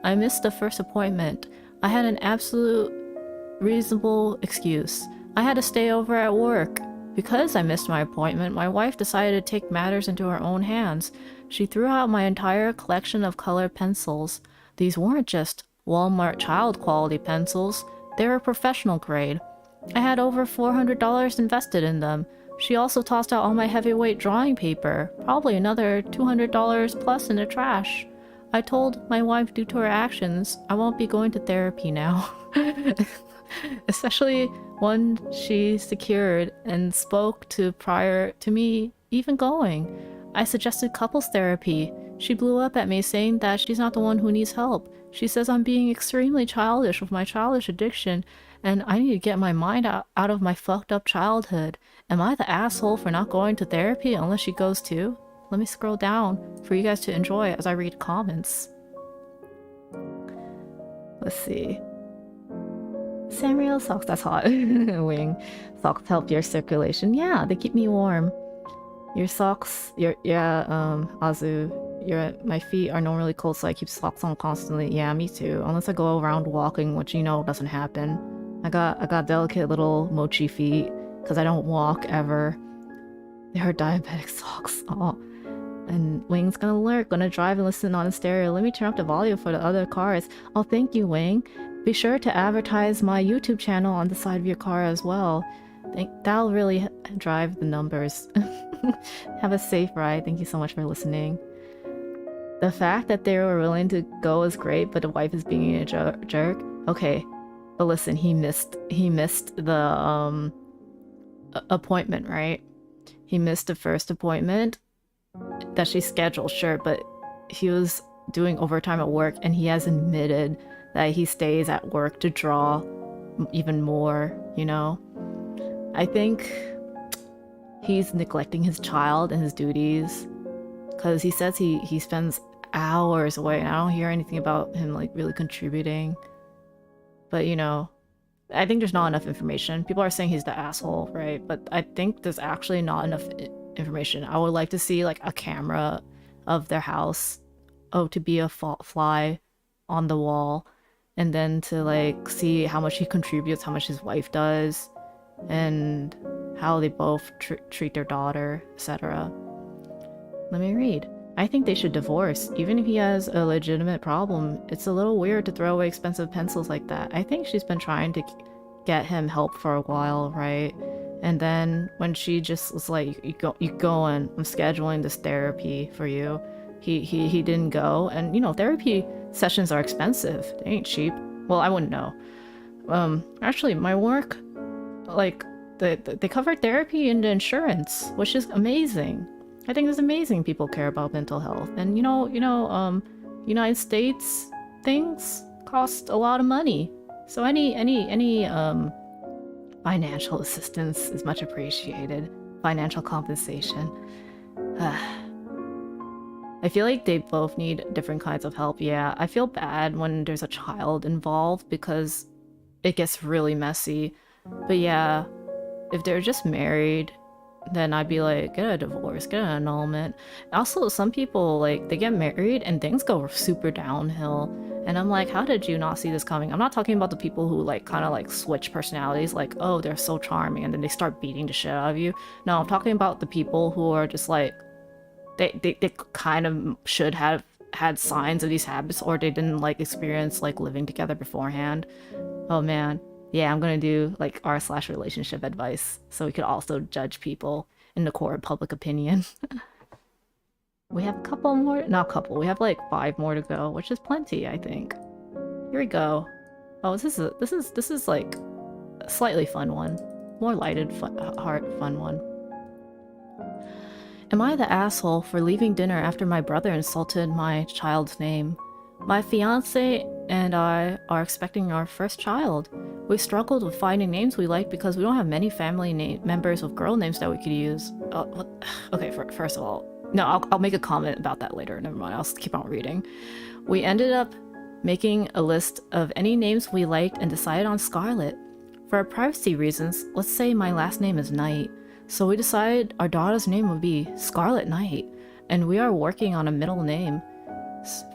I missed the first appointment. I had an absolute reasonable excuse. I had to stay over at work. Because I missed my appointment, my wife decided to take matters into her own hands. She threw out my entire collection of colored pencils. These weren't just Walmart child quality pencils, they were professional grade. I had over $400 invested in them. She also tossed out all my heavyweight drawing paper, probably another $200 plus in the trash. I told my wife due to her actions, I won't be going to therapy now. Especially one she secured and spoke to prior to me even going. I suggested couples therapy. She blew up at me saying that she's not the one who needs help. She says I'm being extremely childish with my childish addiction and I need to get my mind out of my fucked up childhood. Am I the asshole for not going to therapy unless she goes too? Let me scroll down for you guys to enjoy as I read comments. Let's see. Samuel, socks, that's hot. Wing. Socks help your circulation. Yeah, they keep me warm. Your socks, Azu, my feet are normally cold, so I keep socks on constantly. Yeah, me too. Unless I go around walking, which you know doesn't happen. I got delicate little mochi feet because I don't walk ever. They are diabetic socks. Oh. And Wing's gonna lurk, gonna drive and listen on a stereo. Let me turn up the volume for the other cars. Oh, thank you, Wing. Be sure to advertise my YouTube channel on the side of your car as well. That'll really drive the numbers. Have a safe ride. Thank you so much for listening. The fact that they were willing to go is great, but the wife is being a jerk. Okay, but listen, he missed the appointment, right? He missed the first appointment that she scheduled, sure, but he was doing overtime at work, and he has admitted that he stays at work to draw even more, you know? I think he's neglecting his child and his duties, because he says he spends hours away, and I don't hear anything about him like really contributing. But you know, I think there's not enough information. People are saying he's the asshole, right? But I think there's actually not enough information. I would like to see like a camera of their house, to be a fly on the wall, and then to like see how much he contributes, how much his wife does, and how they both treat their daughter, etc. Let me read. I think they should divorce. Even if he has a legitimate problem, it's a little weird to throw away expensive pencils like that. I think she's been trying to get him help for a while, right? And then when she just was like, you go in, I'm scheduling this therapy for you. He didn't go, and you know, therapy sessions are expensive. They ain't cheap. Well, I wouldn't know. Actually, my work, like, they cover therapy in the insurance, which is amazing. I think it's amazing people care about mental health. And you know, United States things cost a lot of money. So any financial assistance is much appreciated. Financial compensation. I feel like they both need different kinds of help. Yeah, I feel bad when there's a child involved because it gets really messy. But yeah, if they're just married, then I'd be like, get a divorce, get an annulment. Also, some people, like, they get married and things go super downhill. And I'm like, how did you not see this coming? I'm not talking about the people who, like, kind of, like, switch personalities. Like, oh, they're so charming. And then they start beating the shit out of you. No, I'm talking about the people who are just, like, they kind of should have had signs of these habits, or they didn't, like, experience, like, living together beforehand. Oh, man. Yeah, I'm gonna do like r/relationship advice so we could also judge people in the court of public opinion. We have a couple more, not a couple, we have like 5 more to go, which is plenty, I think. Here we go. Oh, this is like a slightly fun one. More lighted, fun one. Am I the asshole for leaving dinner after my brother insulted my child's name? My fiance and I are expecting our first child. We struggled with finding names we like because we don't have many family members with girl names that we could use. Okay, first of all, no, I'll make a comment about that later. Never mind, I'll keep on reading. We ended up making a list of any names we liked and decided on Scarlett. For privacy reasons, let's say my last name is Knight. So we decided our daughter's name would be Scarlet Knight, and we are working on a middle name.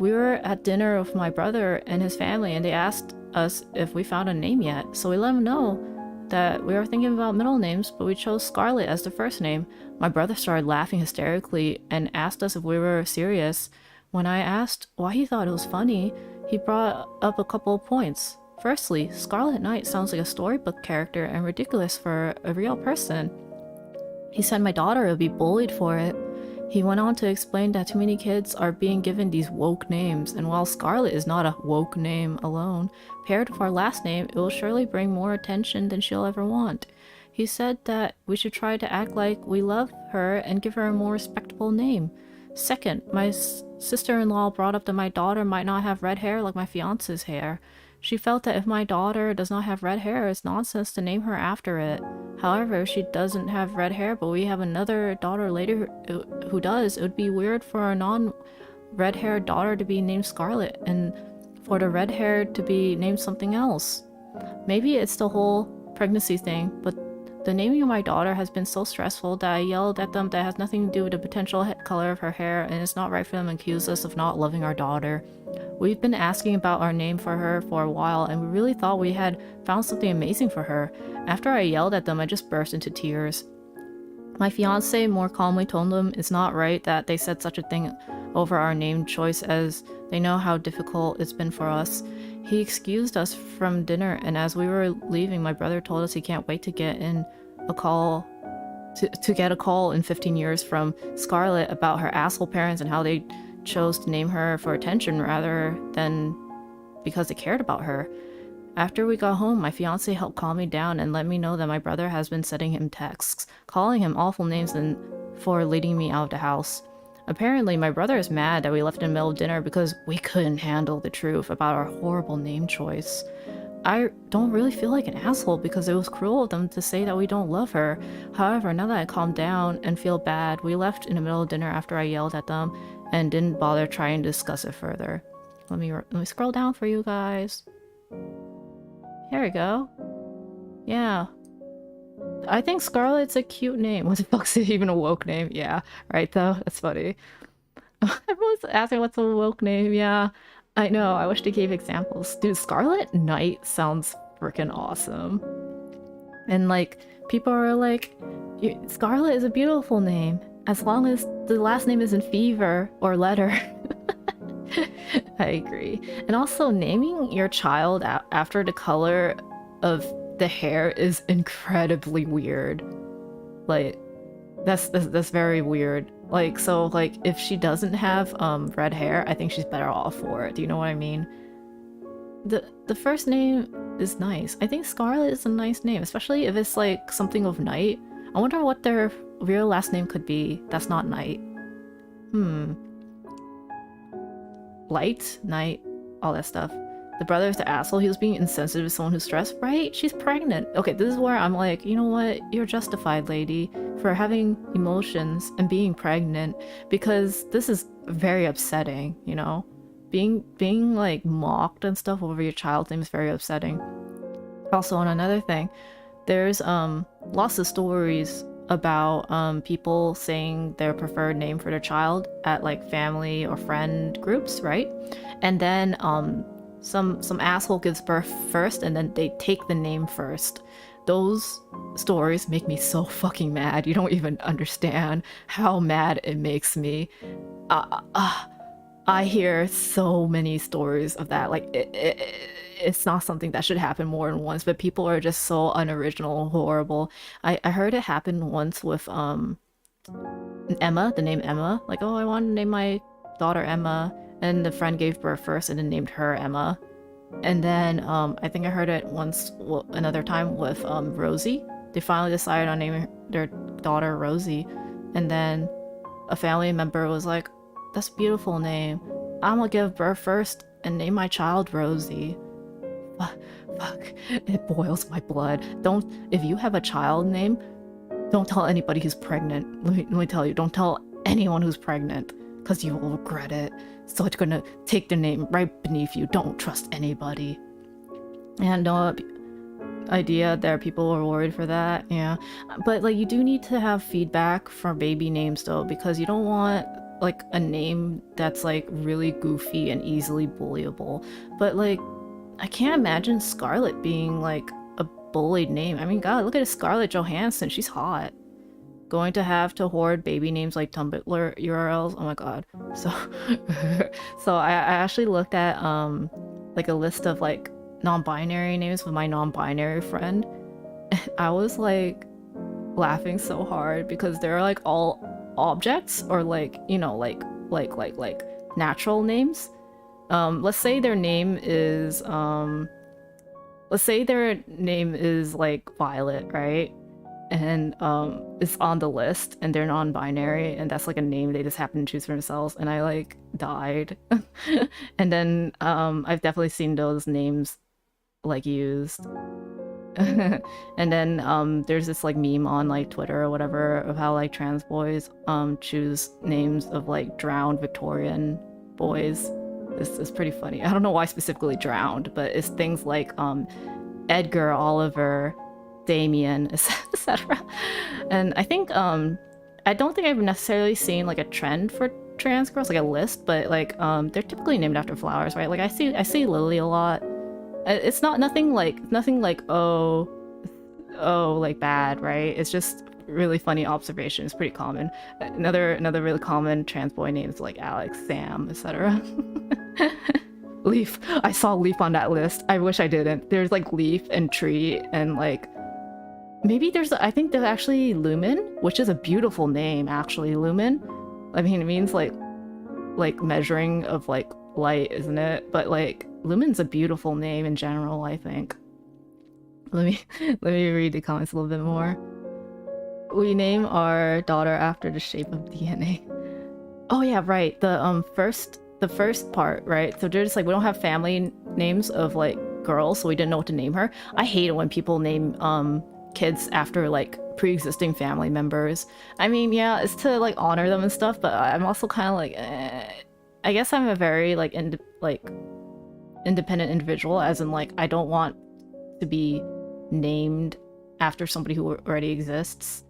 We were at dinner with my brother and his family, and they asked us if we found a name yet. So we let them know that we were thinking about middle names, but we chose Scarlet as the first name. My brother started laughing hysterically and asked us if we were serious. When I asked why he thought it was funny, he brought up a couple of points. Firstly, Scarlet Knight sounds like a storybook character and ridiculous for a real person. He said my daughter would be bullied for it. He went on to explain that too many kids are being given these woke names, and while Scarlet is not a woke name alone, paired with our last name, it will surely bring more attention than she'll ever want. He said that we should try to act like we love her and give her a more respectable name. Second, my sister-in-law brought up that my daughter might not have red hair like my fiance's hair. She felt that if my daughter does not have red hair, it's nonsense to name her after it. However, if she doesn't have red hair, but we have another daughter later who does, it would be weird for a non-red-haired daughter to be named Scarlet, and for the red-haired to be named something else. maybe it's the whole pregnancy thing, but the naming of my daughter has been so stressful that I yelled at them that has nothing to do with the potential color of her hair, and it's not right for them to accuse us of not loving our daughter. We've been asking about our name for her for a while, and we really thought we had found something amazing for her. After I yelled at them, I just burst into tears. My fiance more calmly told them it's not right that they said such a thing over our name choice, as they know how difficult it's been for us. He excused us from dinner, and as we were leaving, my brother told us he can't wait to get a call in 15 years from Scarlett about her asshole parents and how they chose to name her for attention rather than because they cared about her. After we got home, my fiance helped calm me down and let me know that my brother has been sending him texts, calling him awful names and for leading me out of the house. Apparently, my brother is mad that we left in the middle of dinner because we couldn't handle the truth about our horrible name choice. I don't really feel like an asshole because it was cruel of them to say that we don't love her. However, now that I calmed down and feel bad, we left in the middle of dinner after I yelled at them and didn't bother trying to discuss it further. Let me scroll down for you guys. Here we go. Yeah. I think Scarlett's a cute name. What the fuck's even a woke name? Yeah, right though? That's funny. Everyone's asking what's a woke name. Yeah, I know. I wish they gave examples. Dude, Scarlet Knight sounds freaking awesome. And like, people are like, Scarlet is a beautiful name. As long as the last name isn't Fever or Letter. I agree. And also, naming your child after the color of the hair is incredibly weird. Like, that's very weird. Like, so like if she doesn't have red hair, I think she's better off for it. Do you know what I mean? The first name is nice. I think Scarlet is a nice name, especially if it's like something of Night. I wonder what their real last name could be. That's not Night. Light, Night, all that stuff. The brother is the asshole. He was being insensitive to someone who's stressed, right? She's pregnant. Okay, this is where I'm like, you know what? You're justified, lady, for having emotions and being pregnant, because this is very upsetting, you know? Being like mocked and stuff over your child's name is very upsetting. Also, on another thing, there's lots of stories about people saying their preferred name for their child at like family or friend groups, right? And then some asshole gives birth first and then they take the name first. Those stories make me so fucking mad. You don't even understand how mad it makes me. I hear so many stories of that. Like, it's not something that should happen more than once, but people are just so unoriginal and horrible. I heard it happen once with Emma, the name Emma. Like, oh, I want to name my daughter Emma. And the friend gave birth first and then named her Emma. And then I think I heard it once, another time with Rosie. They finally decided on naming their daughter Rosie. And then a family member was like, that's a beautiful name. I'm gonna give birth first and name my child Rosie. Fuck, it boils my blood. If you have a child name, don't tell anybody who's pregnant. Let me tell you, don't tell anyone who's pregnant, because you will regret it. So it's gonna take the name right beneath you. Don't trust anybody. And no idea there are people who are worried for that, yeah. But like, you do need to have feedback for baby names though, because you don't want like a name that's like really goofy and easily bullyable. But like, I can't imagine Scarlett being like a bullied name. I mean, God, look at Scarlett Johansson. She's hot. Going to have to hoard baby names like Tumblr URLs. Oh my god. So I actually looked at like a list of like non-binary names with my non-binary friend. And I was like laughing so hard because they're like all objects or like, you know, like natural names. Let's say their name is like Violet, right? And it's on the list and they're non-binary and that's like a name they just happen to choose for themselves, and I like died. And then I've definitely seen those names like used. And then there's this like meme on like Twitter or whatever of how like trans boys choose names of like drowned Victorian boys. It's pretty funny. I don't know why specifically drowned, but it's things like Edgar, Oliver, Damien, etc. And I think I don't think I've necessarily seen like a trend for trans girls, like a list, but like they're typically named after flowers, right? Like I see Lily a lot. It's not nothing like oh like bad, right? It's just really funny observation. It's pretty common. Another really common trans boy names like Alex, Sam, etc. Leaf. I saw Leaf on that list. I wish I didn't. There's like Leaf and Tree and like maybe I think there's actually Lumen, which is a beautiful name actually. Lumen. I mean, it means like measuring of like light, isn't it? But like Lumen's a beautiful name in general, I think. Let me read the comments a little bit more. We name our daughter after the shape of DNA. Oh yeah, right. The first part, right? So they're just like, we don't have family names of like girls, so we didn't know what to name her. I hate it when people name kids after like pre-existing family members. I mean, yeah, it's to like honor them and stuff, but I'm also kind of like, I guess I'm a very like independent individual, as in like I don't want to be named after somebody who already exists.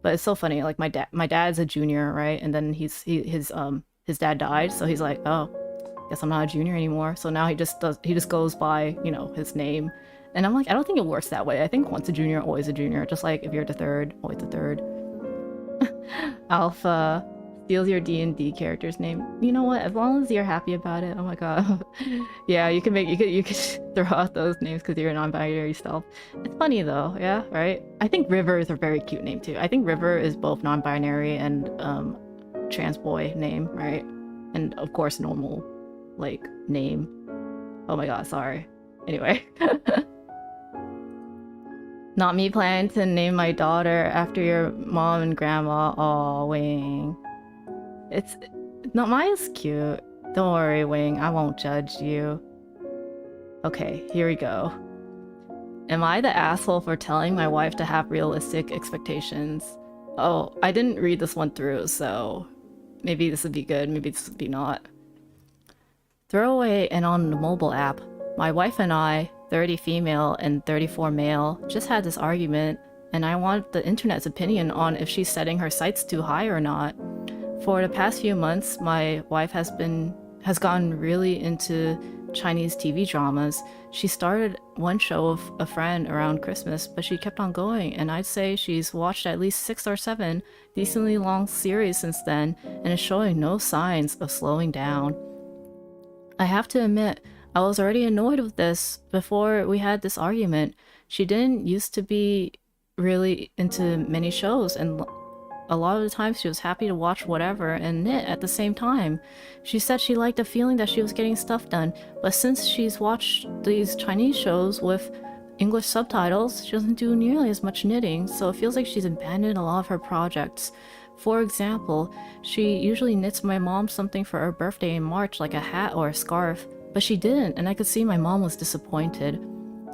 But it's so funny, like my dad's a junior, right? And then his dad died, so he's like, oh, guess I'm not a junior anymore. So now he just goes by, you know, his name. And I'm like, I don't think it works that way. I think once a junior, always a junior. Just like if you're the third, always the third. Alpha steals your D&D character's name. You know what? As long as you're happy about it. Oh my god. Yeah, you could throw out those names because you're a non-binary self. It's funny though, yeah, right? I think River is a very cute name too. I think River is both non-binary and trans boy name, right? And of course normal like name. Oh my god, sorry. Anyway. Not me planning to name my daughter after your mom and grandma. Aw, Wing. It's not mine's cute. Don't worry, Wing. I won't judge you. Okay, here we go. Am I the asshole for telling my wife to have realistic expectations? Oh, I didn't read this one through, so maybe this would be good, maybe this would be not. Throwaway and on the mobile app. My wife and I, 30 female and 34 male, just had this argument, and I want the internet's opinion on if she's setting her sights too high or not. For the past few months, my wife has gotten really into Chinese TV dramas. She started one show of a friend around Christmas, but she kept on going, and I'd say she's watched at least 6 or 7 decently long series since then, and is showing no signs of slowing down. I have to admit, I was already annoyed with this before we had this argument. She didn't used to be really into many shows, and a lot of the times she was happy to watch whatever and knit at the same time. She said she liked the feeling that she was getting stuff done, but since she's watched these Chinese shows with English subtitles, she doesn't do nearly as much knitting, so it feels like she's abandoned a lot of her projects. For example, she usually knits my mom something for her birthday in March, like a hat or a scarf, but she didn't, and I could see my mom was disappointed.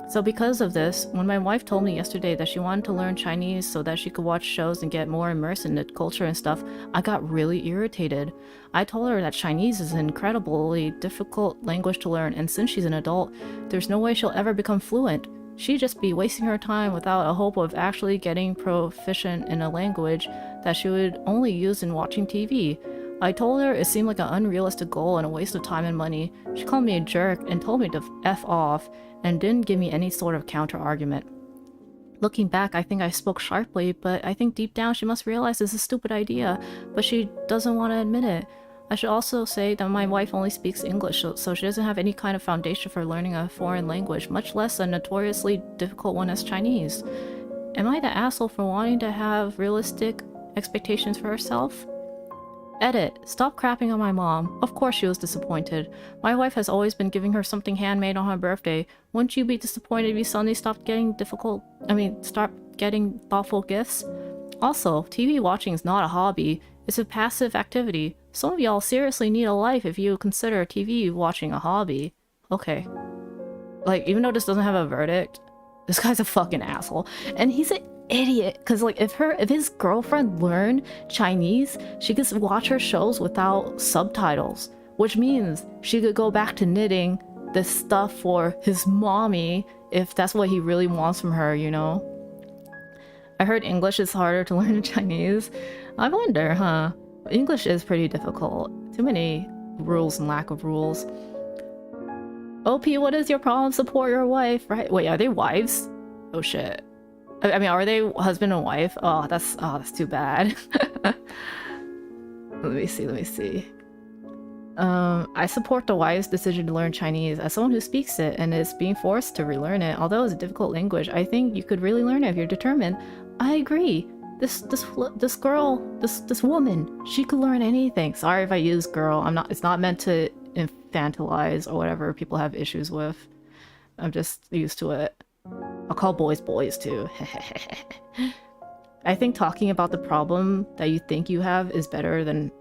So because of this, when my wife told me yesterday that she wanted to learn Chinese so that she could watch shows and get more immersed in the culture and stuff, I got really irritated. I told her that Chinese is an incredibly difficult language to learn, and since she's an adult, there's no way she'll ever become fluent. She'd just be wasting her time without a hope of actually getting proficient in a language that she would only use in watching TV. I told her it seemed like an unrealistic goal and a waste of time and money. She called me a jerk and told me to F off, and didn't give me any sort of counter-argument. Looking back, I think I spoke sharply, but I think deep down she must realize it's a stupid idea, but she doesn't want to admit it. I should also say that my wife only speaks English, so she doesn't have any kind of foundation for learning a foreign language, much less a notoriously difficult one as Chinese. Am I the asshole for wanting to have realistic expectations for herself? Edit. Stop crapping on my mom. Of course she was disappointed. My wife has always been giving her something handmade on her birthday. Wouldn't you be disappointed if you suddenly stopped getting thoughtful gifts? Also, TV watching is not a hobby. It's a passive activity. Some of y'all seriously need a life if you consider TV watching a hobby. Okay. Like, even though this doesn't have a verdict, this guy's a fucking asshole. And he's an idiot, because like if his girlfriend learned Chinese, she could watch her shows without subtitles, which means she could go back to knitting this stuff for his mommy if that's what he really wants from her, you know? I heard English is harder to learn than Chinese. I wonder, huh? English is pretty difficult. Too many rules and lack of rules. OP, what is your problem? Support your wife, right? Wait, are they wives? Oh shit. I mean, are they husband and wife? Oh, that's too bad. Let me see. I support the wife's decision to learn Chinese. As someone who speaks it and is being forced to relearn it, although it's a difficult language, I think you could really learn it if you're determined. I agree. This girl, this woman, she could learn anything. Sorry if I use girl. It's not meant to infantilize or whatever people have issues with. I'm just used to it. I'll call boys boys too. I think talking about the problem that you think you have is better than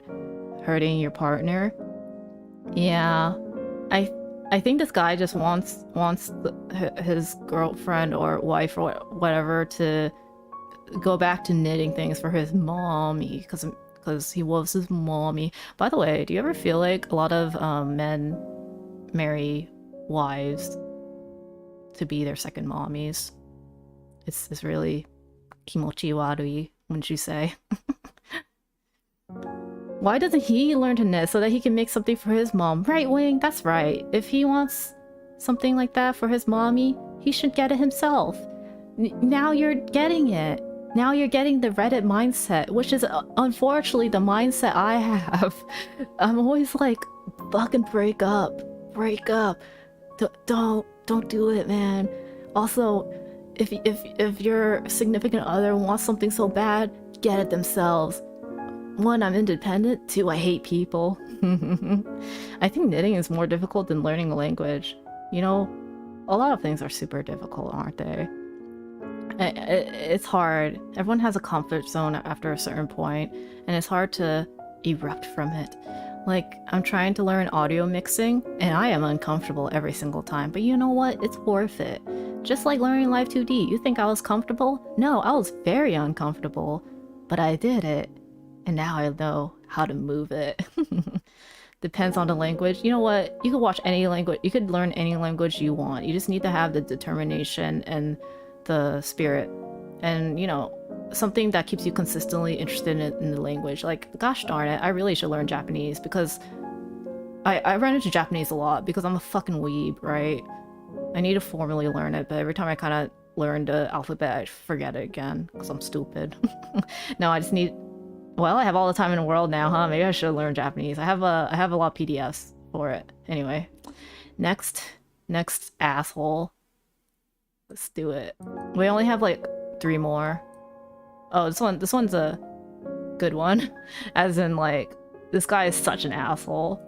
hurting your partner. Yeah, I think this guy just wants his girlfriend or wife or whatever to go back to knitting things for his mommy because he loves his mommy. By the way, do you ever feel like a lot of men marry wives to be their second mommies? It's really kimochi warui, wouldn't you say? Why doesn't he learn to knit so that he can make something for his mom? Right, Wing, that's right. If he wants something like that for his mommy, he should get it himself. Now you're getting it. Now you're getting the Reddit mindset, which is unfortunately the mindset I have. I'm always like, fucking break up. Don't do it, man. Also, if your significant other wants something so bad, get it themselves. 1, I'm independent. 2, I hate people. I think knitting is more difficult than learning a language. You know, a lot of things are super difficult, aren't they? It's hard. Everyone has a comfort zone after a certain point, and it's hard to erupt from it. Like, I'm trying to learn audio mixing, and I am uncomfortable every single time, but you know what? It's worth it. Just like learning Live 2D, you think I was comfortable? No, I was very uncomfortable, but I did it, and now I know how to move it. Depends on the language. You know what? You could watch any language, you could learn any language you want. You just need to have the determination and the spirit, and you know, something that keeps you consistently interested in the language. Like, gosh darn it, I really should learn Japanese because I run into Japanese a lot because I'm a fucking weeb, right? I need to formally learn it, but every time I kind of learn the alphabet, I forget it again because I'm stupid. No, I just need. Well, I have all the time in the world now, huh? Maybe I should learn Japanese. I have a lot of PDFs for it. Anyway, next asshole. Let's do it. We only have like 3 more. Oh, this one's a good one. As in, like, this guy is such an asshole.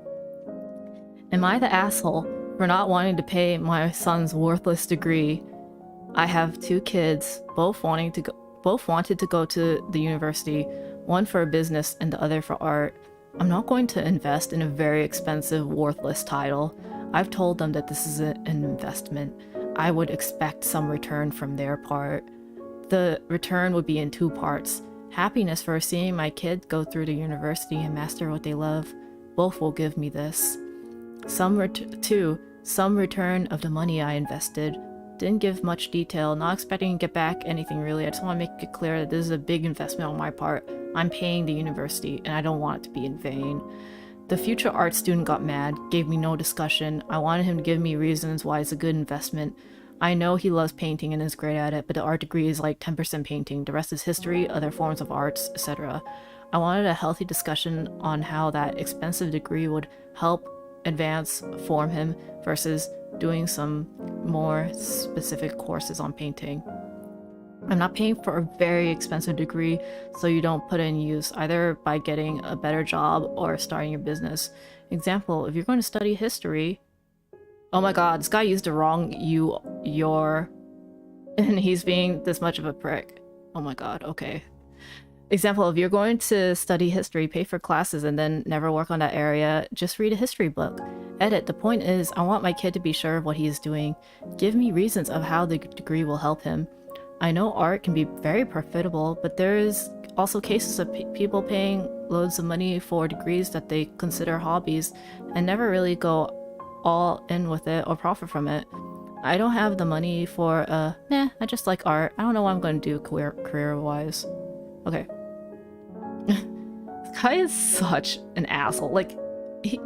Am I the asshole for not wanting to pay my son's worthless degree? I have 2 kids, both wanted to go to the university, one for business and the other for art. I'm not going to invest in a very expensive, worthless title. I've told them that this is an investment. I would expect some return from their part. The return would be in 2 parts. Happiness for seeing my kid go through the university and master what they love. Both will give me this. Some return of the money I invested. Didn't give much detail, not expecting to get back anything really. I just want to make it clear that this is a big investment on my part. I'm paying the university and I don't want it to be in vain. The future art student got mad, gave me no discussion. I wanted him to give me reasons why it's a good investment. I know he loves painting and is great at it, but the art degree is like 10% painting. The rest is history, other forms of arts, etc. I wanted a healthy discussion on how that expensive degree would help form him versus doing some more specific courses on painting. I'm not paying for a very expensive degree so you don't put it in use, either by getting a better job or starting your business. Example, if you're going to study history... Oh my god, this guy used the wrong your, and he's being this much of a prick. Oh my god, okay. Example, if you're going to study history, pay for classes, and then never work on that area, just read a history book. Edit, the point is, I want my kid to be sure of what he is doing. Give me reasons of how the degree will help him. I know art can be very profitable, but there is also cases of people paying loads of money for degrees that they consider hobbies and never really go all in with it or profit from it. I don't have the money for, I just like art. I don't know what I'm gonna do career-wise. Okay. This guy is such an asshole. Like, he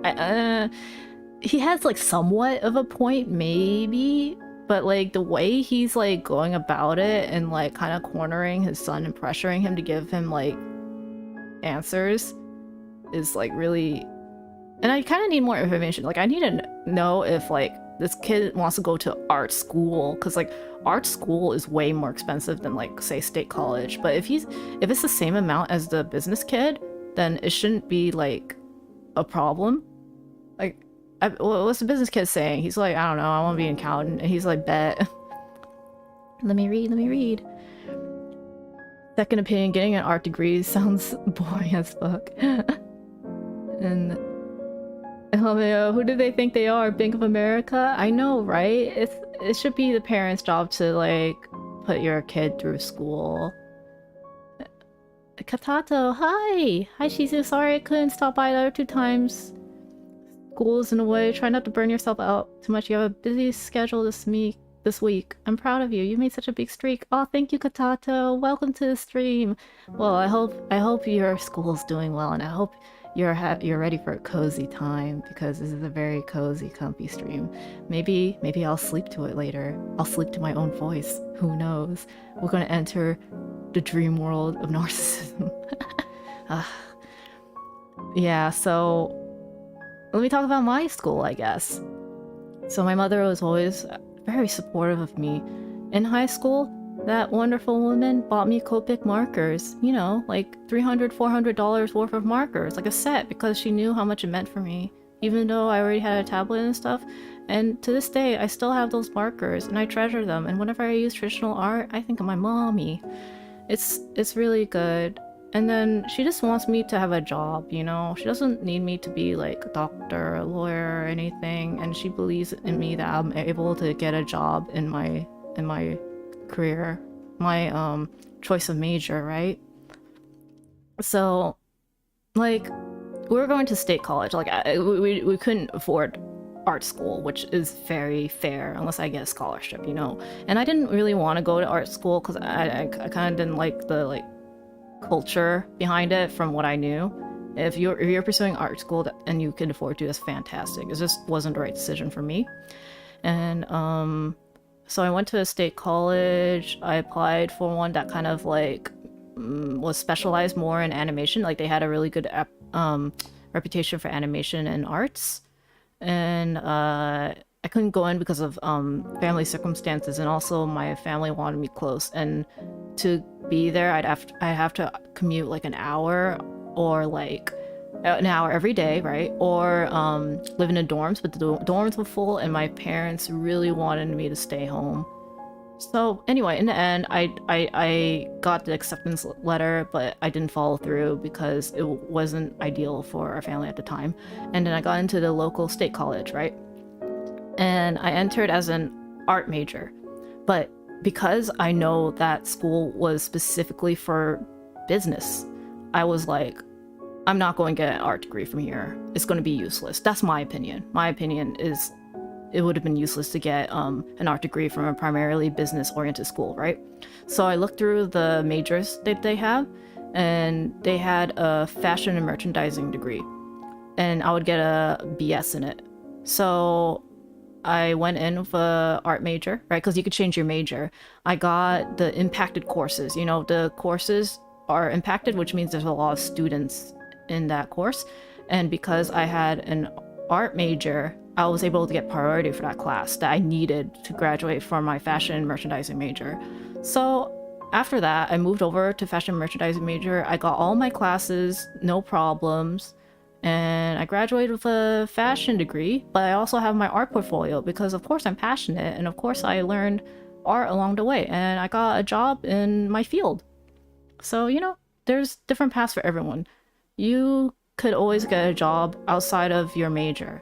has like somewhat of a point, maybe, but like the way he's like going about it and like kind of cornering his son and pressuring him to give him like answers is like really. And I kind of need more information. Like, I need to know if like this kid wants to go to art school, because like art school is way more expensive than like say state college. But if it's the same amount as the business kid, then it shouldn't be like a problem. Like, what's the business kid saying? He's like, I don't know, I want to be an accountant, and he's like, bet. Let me read. Second opinion, getting an art degree sounds boring as fuck. And who do they think they are? Bank of America? I know, right? It should be the parents' job to like put your kid through school. Katato, hi! Hi Shizu, sorry I couldn't stop by the other 2 times. School's in a way. Try not to burn yourself out too much. You have a busy schedule this week. I'm proud of you. You made such a big streak. Oh, thank you, Katato. Welcome to the stream. Well, I hope your school's doing well, and I hope you're ready for a cozy time, because this is a very cozy, comfy stream. Maybe I'll sleep to it later. I'll sleep to my own voice. Who knows? We're gonna enter the dream world of narcissism. Yeah, so let me talk about my school, I guess. So my mother was always very supportive of me. In high school, that wonderful woman bought me Copic markers, you know, like $300, $400 worth of markers, like a set, because she knew how much it meant for me, even though I already had a tablet and stuff. And to this day, I still have those markers, and I treasure them. And whenever I use traditional art, I think of my mommy. It's really good. And then she just wants me to have a job, you know? She doesn't need me to be like a doctor, a lawyer, or anything. And she believes in me that I'm able to get a job in my career, my choice of major, right? So, like, we were going to state college. Like, we couldn't afford art school, which is very fair unless I get a scholarship, you know? And I didn't really want to go to art school because I kind of didn't like the like culture behind it from what I knew. If you're pursuing art school and you can afford to, that's fantastic. It just wasn't the right decision for me. And so I went to a state college. I applied for one that kind of like was specialized more in animation. Like, they had a really good reputation for animation and arts. And I couldn't go in because of family circumstances, and also my family wanted me close. And to be there, I'd have to commute like an hour, or like an hour every day, right? Or live in the dorms, but the dorms were full, and my parents really wanted me to stay home. So anyway, in the end, I got the acceptance letter, but I didn't follow through because it wasn't ideal for our family at the time. And then I got into the local state college, right? And I entered as an art major. But because I know that school was specifically for business, I was like, I'm not going to get an art degree from here. It's going to be useless. That's my opinion. My opinion is it would have been useless to get an art degree from a primarily business-oriented school, right? So I looked through the majors that they have, and they had a fashion and merchandising degree, and I would get a BS in it. So I went in with a art major, right? Because you could change your major. I got the impacted courses. You know, the courses are impacted, which means there's a lot of students in that course. And because I had an art major, I was able to get priority for that class that I needed to graduate from my fashion and merchandising major. So after that, I moved over to fashion and merchandising major. I got all my classes, no problems. And I graduated with a fashion degree, but I also have my art portfolio because, of course, I'm passionate, and of course, I learned art along the way, and I got a job in my field. So, you know, there's different paths for everyone. You could always get a job outside of your major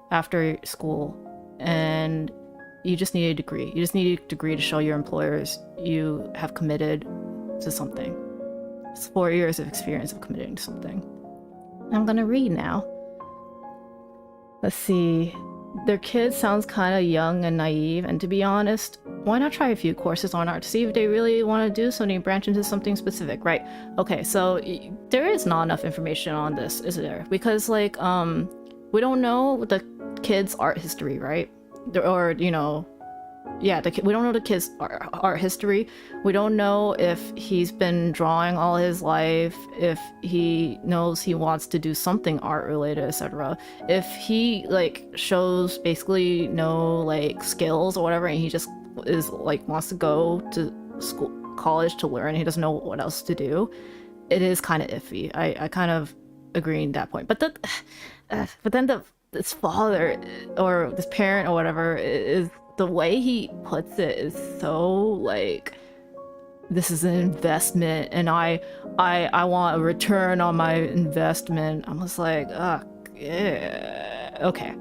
after school, and you just need a degree. You just need a degree to show your employers you have committed to something. It's 4 years of experience of committing to something. I'm gonna read now. Let's see. their kid sounds kind of young and naive, and to be honest, why not try a few courses on art to see if they really want to do something, branch into something specific, right? Okay, so there is not enough information on this, is there? Because like we don't know the kid's art history, right? Or you know, yeah, we don't know the kid's art history. We don't know if he's been drawing all his life, if he knows he wants to do something art related, etc. If he like shows basically no like skills or whatever, and he just is like wants to go to school, college to learn, he doesn't know what else to do. It is kind of iffy. I kind of agree in that point. But then this father or this parent or whatever is. The way he puts it is so like, this is an investment and I want a return on my investment. I'm just like, yeah. Okay.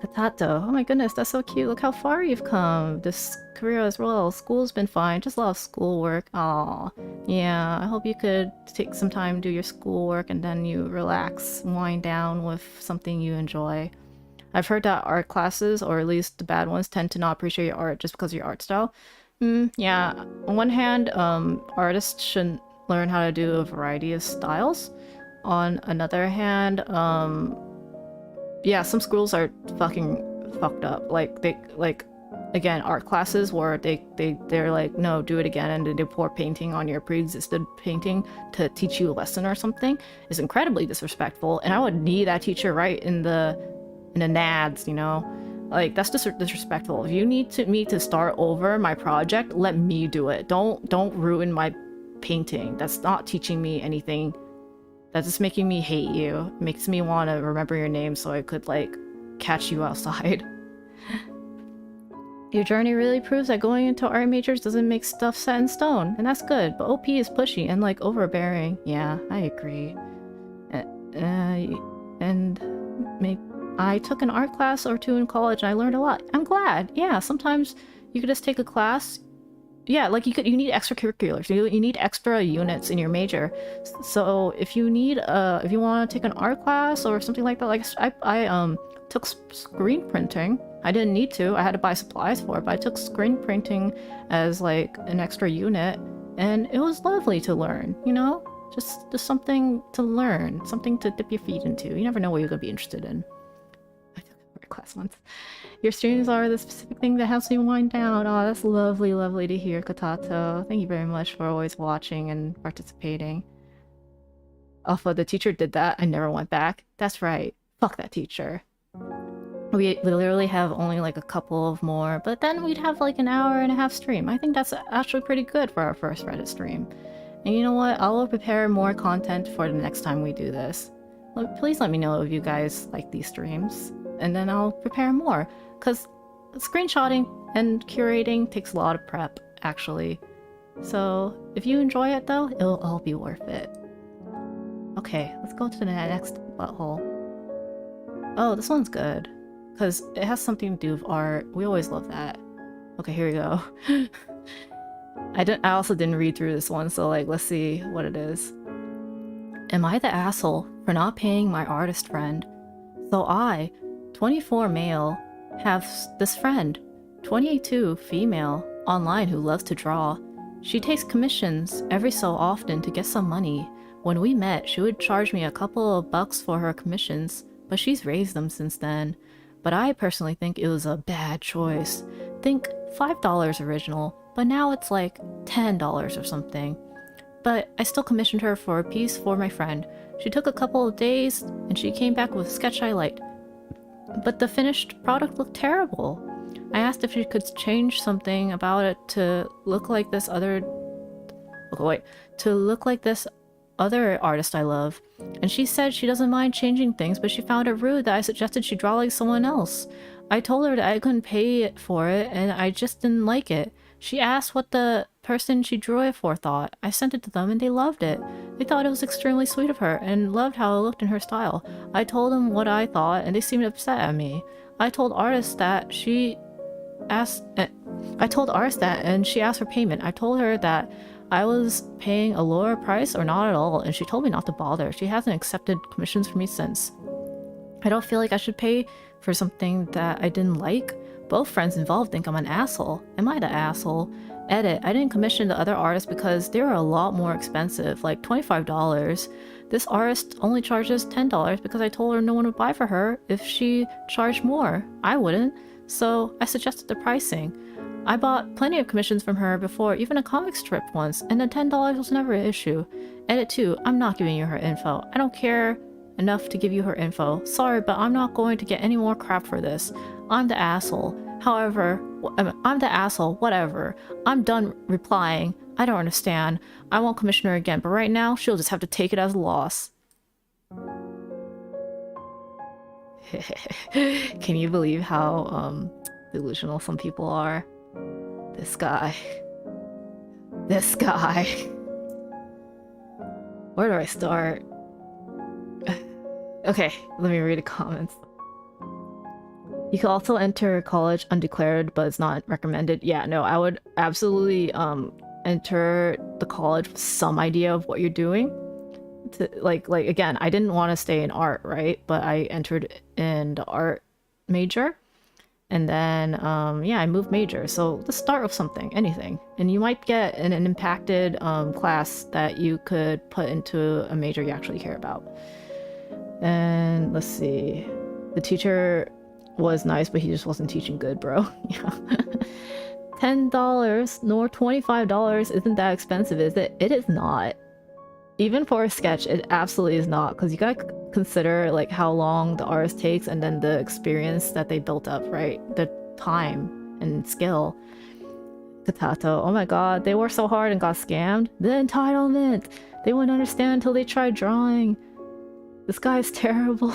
Katato, oh my goodness, that's so cute. Look how far you've come. This career as well. School's been fine. Just a lot of schoolwork. Aw. Yeah, I hope you could take some time, do your schoolwork, and then you relax, wind down with something you enjoy. I've heard that art classes, or at least the bad ones, tend to not appreciate your art just because of your art style. Yeah. On one hand, artists should learn how to do a variety of styles. On another hand, yeah, some schools are fucking fucked up. Like again, art classes where they're like, no, do it again, and they pour painting on your pre-existing painting to teach you a lesson or something is incredibly disrespectful. And I would need that teacher right in the nads, you know? Like, that's just disrespectful. If you need me to start over my project, let me do it. Don't ruin my painting. That's not teaching me anything. That's just making me hate you. It makes me want to remember your name so I could, like, catch you outside. Your journey really proves that going into art majors doesn't make stuff set in stone, and that's good, but OP is pushy and, like, overbearing. Yeah, I agree. And maybe I took an art class or two in college and I learned a lot. I'm glad. Yeah, sometimes you could just take a class. Yeah, like you need extracurriculars. You need extra units in your major. So if you need if you want to take an art class or something like that, like I took screen printing. I didn't need to. I had to buy supplies for it, but I took screen printing as like an extra unit, and it was lovely to learn, you know? Just something to learn, something to dip your feet into. You never know what you're going to be interested in. Class once. Your streams are the specific thing that helps me wind down. Oh, that's lovely, lovely to hear, Katato. Thank you very much for always watching and participating. Alpha, the teacher did that. I never went back. That's right. Fuck that teacher. We literally have only like a couple of more, but then we'd have like an hour and a half stream. I think that's actually pretty good for our first Reddit stream. And you know what? I will prepare more content for the next time we do this. Please let me know if you guys like these streams. And then I'll prepare more, because screenshotting and curating takes a lot of prep, actually. So if you enjoy it though, it'll all be worth it. Okay, let's go to the next butthole. Oh, this one's good, because it has something to do with art. We always love that. Okay, here we go. I also didn't read through this one, so like, let's see what it is. Am I the asshole for not paying my artist friend? So I, 24 male, have this friend, 22 female, online who loves to draw. She takes commissions every so often to get some money. When we met, she would charge me a couple of bucks for her commissions, but she's raised them since then. But I personally think it was a bad choice. Think $5 original, but now it's like $10 or something. But I still commissioned her for a piece for my friend. She took a couple of days, and she came back with a sketch I liked. But the finished product looked terrible. I asked if she could change something about it to look like this other... to look like this other artist I love. And she said she doesn't mind changing things, but she found it rude that I suggested she draw like someone else. I told her that I couldn't pay for it, and I just didn't like it. She asked what the person she drew it for thought. I sent it to them and they loved it. They thought it was extremely sweet of her and loved how it looked in her style. I told them what I thought and they seemed upset at me. I told artists that and she asked for payment. I told her that I was paying a lower price or not at all, and she told me not to bother. She hasn't accepted commissions from me since. I don't feel like I should pay for something that I didn't like. Both friends involved think I'm an asshole. Am I the asshole? Edit, I didn't commission the other artists because they were a lot more expensive, like $25. This artist only charges $10 because I told her no one would buy for her if she charged more. I wouldn't, so I suggested the pricing. I bought plenty of commissions from her before, even a comic strip once, and the $10 was never an issue. Edit 2, I'm not giving you her info. I don't care enough to give you her info. Sorry, but I'm not going to get any more crap for this. I'm the asshole. However, I'm the asshole, whatever. I'm done replying. I don't understand. I won't commission her again, but right now, she'll just have to take it as a loss. Can you believe how delusional some people are? This guy. This guy. Where do I start? Okay, let me read the comments. You can also enter college undeclared, but it's not recommended. Yeah, no, I would absolutely enter the college with some idea of what you're doing. Like again, I didn't want to stay in art, right? But I entered in the art major. And then, yeah, I moved major. So let's start with something, anything. And you might get an impacted class that you could put into a major you actually care about. And let's see. The teacher was nice, but he just wasn't teaching good, bro. Yeah. $10 nor $25 isn't that expensive, is it? It is not. Even for a sketch, it absolutely is not, because you gotta consider like how long the artist takes and then the experience that they built up, right? The time and skill. Katato, oh my god, they worked so hard and got scammed. The entitlement! They wouldn't understand until they tried drawing. This guy's terrible.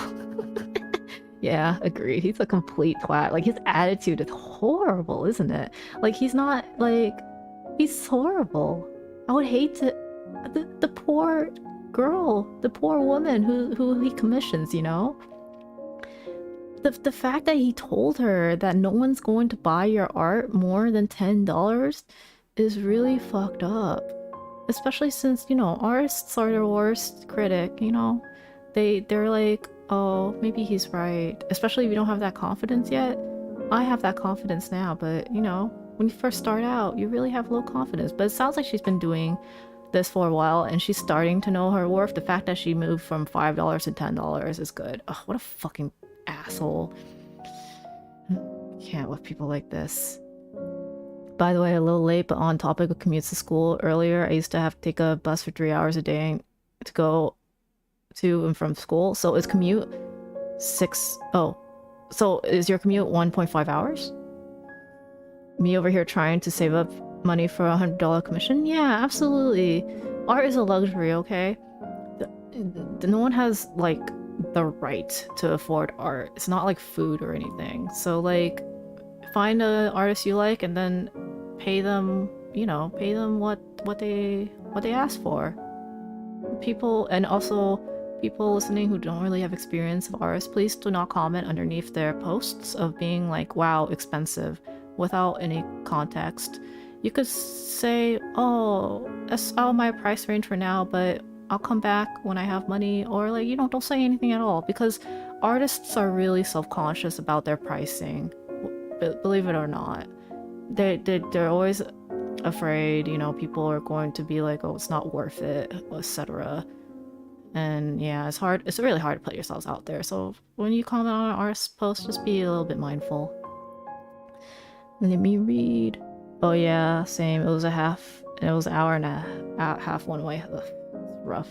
Yeah, agreed. He's a complete twat. Like, his attitude is horrible, isn't it? Like, he's not, like... He's horrible. I would hate to... The poor girl, the poor woman who he commissions, you know? The fact that he told her that no one's going to buy your art more than $10 is really fucked up. Especially since, you know, artists are their worst critic, you know? They're like, oh, maybe he's right. Especially if you don't have that confidence yet. I have that confidence now, but, you know, when you first start out, you really have low confidence. But it sounds like she's been doing this for a while and she's starting to know her worth. The fact that she moved from $5 to $10 is good. Ugh, what a fucking asshole. Can't with people like this. By the way, a little late, but on topic of commutes to school, earlier I used to have to take a bus for 3 hours a day to go to and from school. So is commute so is your commute 1.5 hours? Me over here trying to save up money for a $100 commission? Yeah, absolutely. Art is a luxury, okay? No one has, like, the right to afford art. It's not like food or anything. So, like, find an artist you like and then pay them, you know, pay them what they ask for. People, and also people listening who don't really have experience of artists, please do not comment underneath their posts of being like, wow, expensive, without any context. You could say, oh, that's all my price range for now, but I'll come back when I have money, or like, you know, don't say anything at all, because artists are really self-conscious about their pricing, believe it or not. They're always afraid, you know, people are going to be like, oh, it's not worth it, etc. And yeah, it's really hard to put yourselves out there. So when you comment on an artist's post, just be a little bit mindful. Let me read. Oh yeah, same. It was an hour and a half one way. Ugh, it's rough.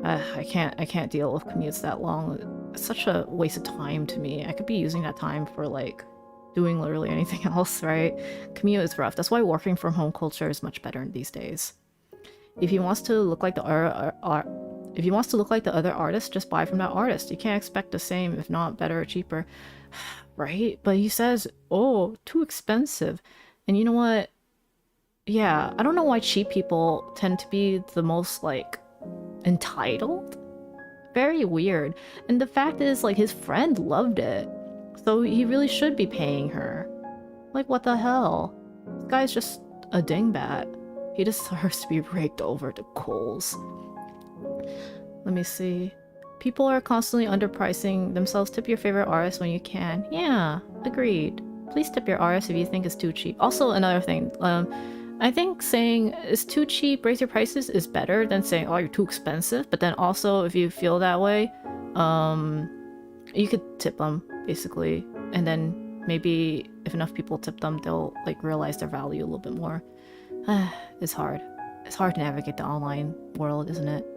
I can't deal with commutes that long. It's such a waste of time to me. I could be using that time for like doing literally anything else, right? Commute is rough. That's why working from home culture is much better these days. If he wants to look like the other artist, just buy from that artist. You can't expect the same, if not better or cheaper. Right? But he says, oh, too expensive. And you know what? Yeah, I don't know why cheap people tend to be the most, like, entitled. Very weird. And the fact is, like, his friend loved it. So he really should be paying her. Like, what the hell? This guy's just a dingbat. He deserves to be raked over the coals. Let me see. People are constantly underpricing themselves. Tip your favorite artist when you can. Yeah, agreed. Please tip your artist if you think it's too cheap. Also, another thing, I think saying it's too cheap, raise your prices is better than saying, oh, you're too expensive. But then also, if you feel that way, you could tip them, basically. And then maybe if enough people tip them, they'll like realize their value a little bit more. It's hard. It's hard to navigate the online world, isn't it?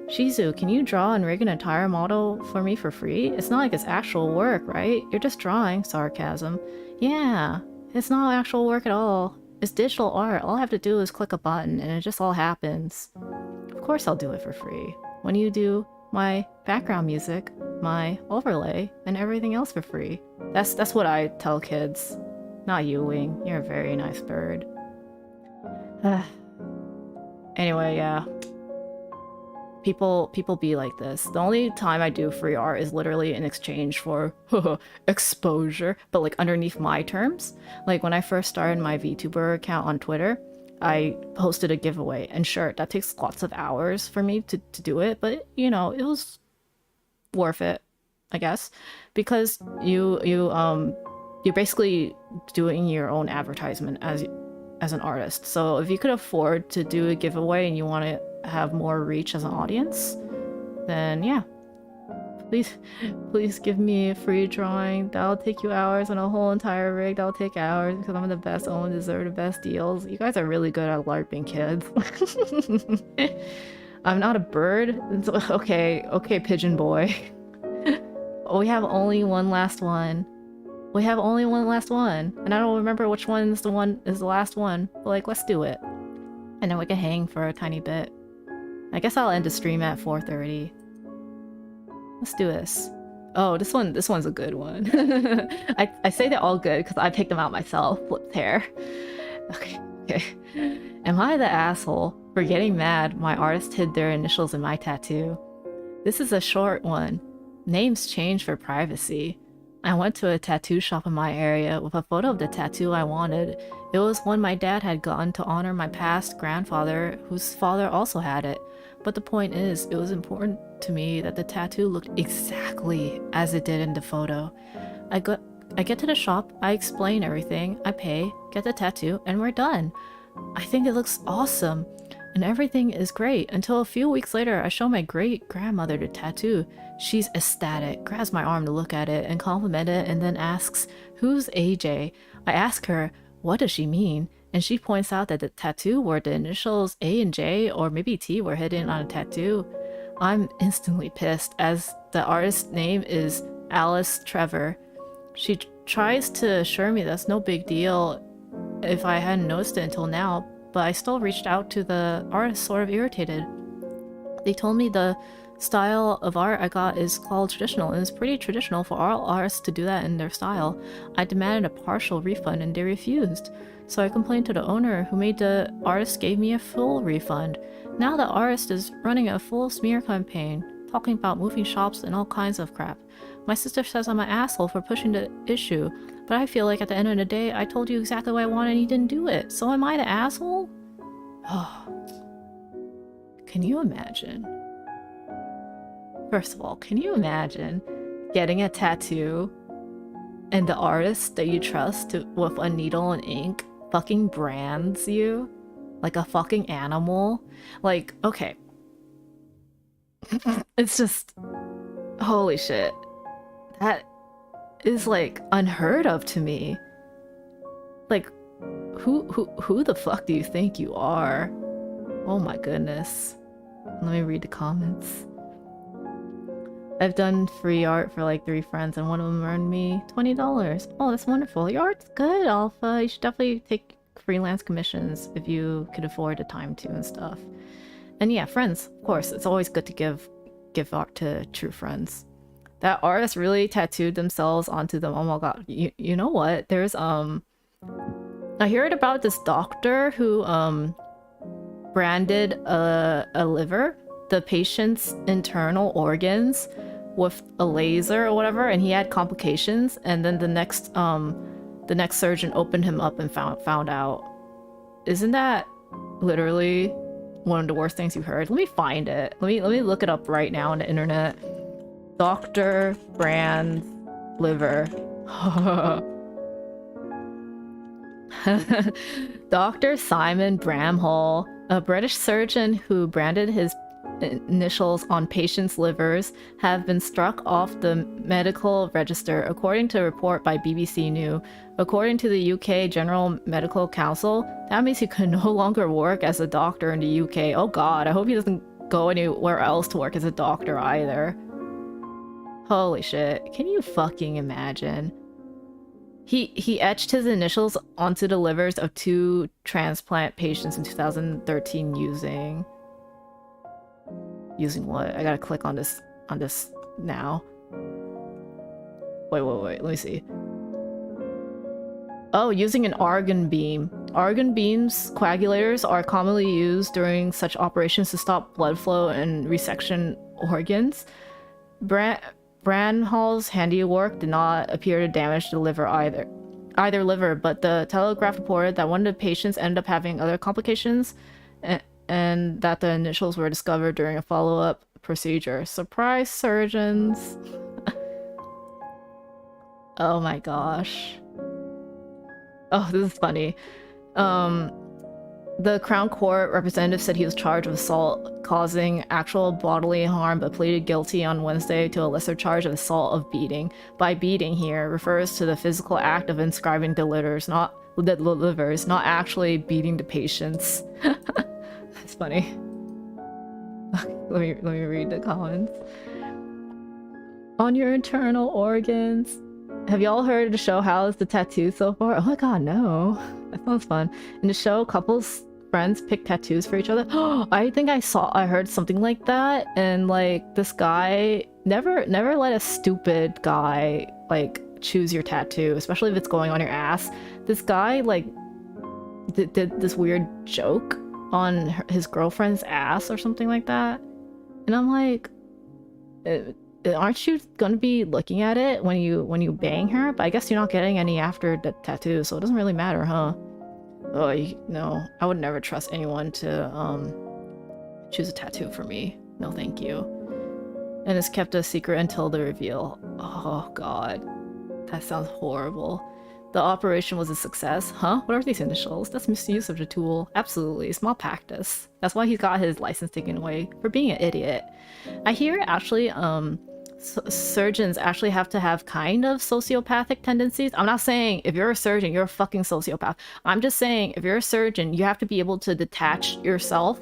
Shizu, can you draw and rig an entire model for me for free? It's not like it's actual work, right? You're just drawing. Sarcasm. Yeah, it's not actual work at all. It's digital art. All I have to do is click a button and it just all happens. Of course I'll do it for free. When you do my background music, my overlay, and everything else for free. That's what I tell kids. Not you, Wing. You're a very nice bird. Anyway, yeah. People be like this. The only time I do free art is literally in exchange for exposure, but like underneath my terms. Like when I first started my VTuber account on Twitter, I posted a giveaway, and sure, that takes lots of hours for me to do it, but you know, it was worth it, I guess, because you're basically doing your own advertisement as an artist. So if you could afford to do a giveaway and you want to have more reach as an audience, then yeah, please give me a free drawing. That'll take you hours, and a whole entire rig that'll take hours because I'm the best. I only deserve the best deals. You guys are really good at LARPing, kids. I'm not a bird. It's okay, pigeon boy. We have only one last one. We have only one last one, and I don't remember which one is the last one. But like, let's do it, and then we can hang for a tiny bit. I guess I'll end the stream at 4:30. Let's do this. Oh, this one's a good one. I say they're all good because I picked them out myself. Flipped hair. Okay. Am I the asshole for getting mad my artist hid their initials in my tattoo? This is a short one. Names change for privacy. I went to a tattoo shop in my area with a photo of the tattoo I wanted. It was one my dad had gotten to honor my past grandfather, whose father also had it. But the point is, it was important to me that the tattoo looked exactly as it did in the photo. I get to the shop, I explain everything, I pay, get the tattoo, and we're done. I think it looks awesome, and everything is great, until a few weeks later I show my great-grandmother the tattoo. She's ecstatic, grabs my arm to look at it and compliment it, and then asks, "Who's AJ?" I ask her, what does she mean? And she points out that the tattoo where the initials A and J, or maybe T, were hidden on a tattoo. I'm instantly pissed, as the artist's name is Alice Trevor. She tries to assure me that's no big deal if I hadn't noticed it until now, but I still reached out to the artist, sort of irritated. They told me the style of art I got is called traditional, and it's pretty traditional for all artists to do that in their style. I demanded a partial refund and they refused. So I complained to the owner, who made the artist gave me a full refund. Now the artist is running a full smear campaign, talking about moving shops and all kinds of crap. My sister says I'm an asshole for pushing the issue, but I feel like at the end of the day, I told you exactly what I wanted and you didn't do it. So am I the asshole? Oh. Can you imagine? First of all, can you imagine getting a tattoo and the artist that you trust with a needle and ink fucking brands you like a fucking animal? Like, okay. It's just, holy shit. That is like unheard of to me. Like, who the fuck do you think you are? Oh my goodness. Let me read the comments. I've done free art for like 3 friends, and one of them earned me $20. Oh, that's wonderful. Your art's good, Alpha. You should definitely take freelance commissions if you could afford the time to and stuff. And yeah, friends, of course. It's always good to give art to true friends. That artist really tattooed themselves onto them. Oh my god. You know what? There's I heard about this doctor who branded a liver, the patient's internal organs, with a laser or whatever, and he had complications, and then the next surgeon opened him up and found out. Isn't that literally one of the worst things you heard? Let me find it. Let me look it up right now on the internet. Dr. Brand's liver. Dr. Simon Bramhall, a British surgeon who branded his initials on patients' livers, have been struck off the medical register, according to a report by BBC News. According to the UK General Medical Council, that means he can no longer work as a doctor in the UK. Oh god, I hope he doesn't go anywhere else to work as a doctor either. Holy shit, can you fucking imagine? He etched his initials onto the livers of 2 transplant patients in 2013 using what? I gotta click on this now. Wait, let me see. Oh, using an argon beam. Argon beams, coagulators, are commonly used during such operations to stop blood flow and resection organs. Bramhall's handiwork did not appear to damage the liver either liver, but the Telegraph reported that one of the patients ended up having other complications and that the initials were discovered during a follow-up procedure. Surprise, surgeons. Oh my gosh. Oh, this is funny. The Crown Court representative said he was charged with assault causing actual bodily harm, but pleaded guilty on Wednesday to a lesser charge of assault of beating. By beating here refers to the physical act of inscribing the livers, not actually beating the patients. That's funny. let me read the comments. On your internal organs. Have y'all heard of the show How's the Tattoo so far? Oh my god, no. That sounds fun. In the show, couples friends pick tattoos for each other. I think I heard something like that, and like this guy never let a stupid guy like choose your tattoo, especially if it's going on your ass. This guy like did this weird joke on his girlfriend's ass or something like that, and I'm like, aren't you gonna be looking at it when you bang her? But I guess you're not getting any after the tattoo, so it doesn't really matter, huh? Oh, no, I would never trust anyone to choose a tattoo for me. No, thank you. And it's kept a secret until the reveal. Oh god, that sounds horrible. The operation was a success. Huh? What are these initials? That's misuse of the tool. Absolutely, small practice. That's why he's got his license taken away for being an idiot. I hear actually surgeons actually have to have kind of sociopathic tendencies. I'm not saying if you're a surgeon you're a fucking sociopath. I'm just saying if you're a surgeon you have to be able to detach yourself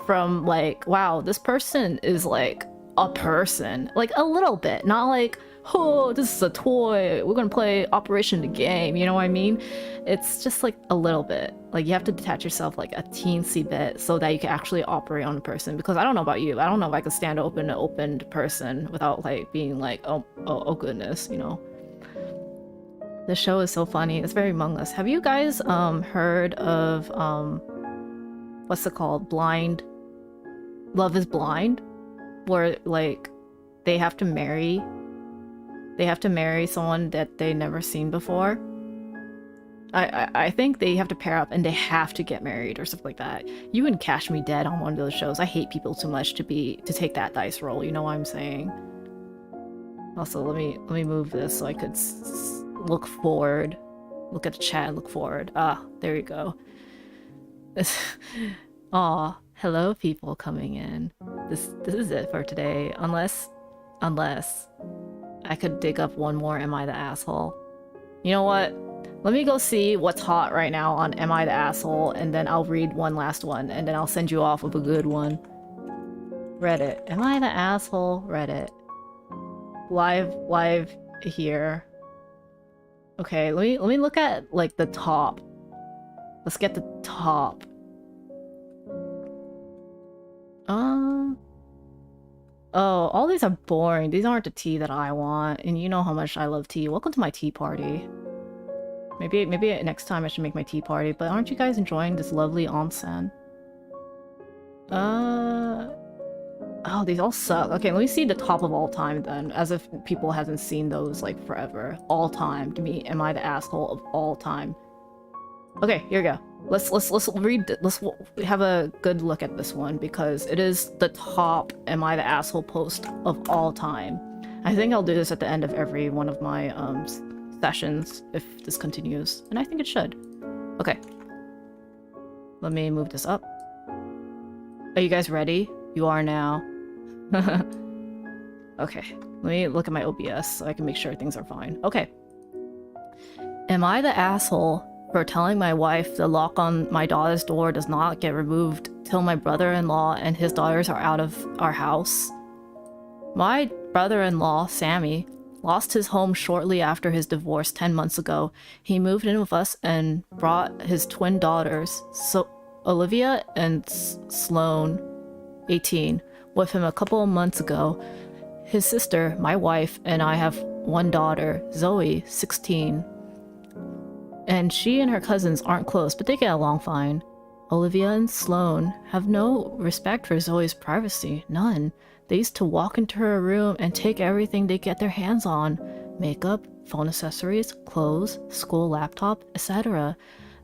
from like, wow, this person is like a person, like a little bit, not like, oh, this is a toy, we're gonna play Operation the Game, you know what I mean? It's just like a little bit. Like you have to detach yourself like a teensy bit so that you can actually operate on a person. Because I don't know about you, I don't know if I could stand an opened person without like being like, oh goodness, you know. The show is so funny. It's very Among Us. Have you guys heard of what's it called? Blind? Love is Blind? Where like they have to marry someone that they never seen before. I think they have to pair up and they have to get married or stuff like that. You can catch me dead on one of those shows. I hate people too much to take that dice roll, you know what I'm saying? Also, let me move this so I could look forward. Look at the chat, look forward. Ah, there you go. Aw, hello people coming in. This is it for today. Unless I could dig up one more Am I the Asshole? You know what? Let me go see what's hot right now on Am I the Asshole, and then I'll read one last one, and then I'll send you off with a good one. Reddit. Am I the Asshole? Reddit. Live here. Okay, let me look at like the top. Let's get the top. Oh, all these are boring. These aren't the tea that I want, and you know how much I love tea. Welcome to my tea party. Maybe next time I should make my tea party, but aren't you guys enjoying this lovely onsen? Oh, these all suck. Okay, let me see the top of all time then, as if people hasn't seen those like forever. All time. To me, Am I the Asshole of all time? Okay, here we go. Let's read. Let's have a good look at this one because it is the top "Am I the asshole?" post of all time. I think I'll do this at the end of every one of my sessions if this continues, and I think it should. Okay. Let me move this up. Are you guys ready? You are now. Okay. Let me look at my OBS so I can make sure things are fine. Okay. Am I the asshole for telling my wife the lock on my daughter's door does not get removed till my brother-in-law and his daughters are out of our house? My brother-in-law, Sammy, lost his home shortly after his divorce 10 months ago. He moved in with us and brought his twin daughters, Olivia and Sloane, 18, with him a couple of months ago. His sister, my wife, and I have one daughter, Zoe, 16. And she and her cousins aren't close, but they get along fine. Olivia and Sloane have no respect for Zoe's privacy, none. They used to walk into her room and take everything they get their hands on. Makeup, phone accessories, clothes, school laptop, etc.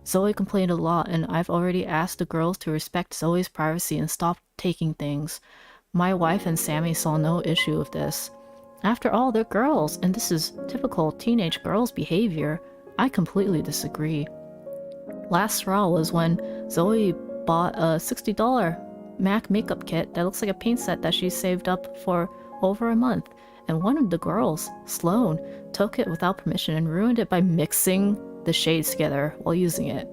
Zoe complained a lot, and I've already asked the girls to respect Zoe's privacy and stop taking things. My wife and Sammy saw no issue with this. After all, they're girls, and this is typical teenage girls' behavior. I completely disagree. Last straw was when Zoe bought a $60 MAC makeup kit that looks like a paint set that she saved up for over a month, and one of the girls, Sloane, took it without permission and ruined it by mixing the shades together while using it.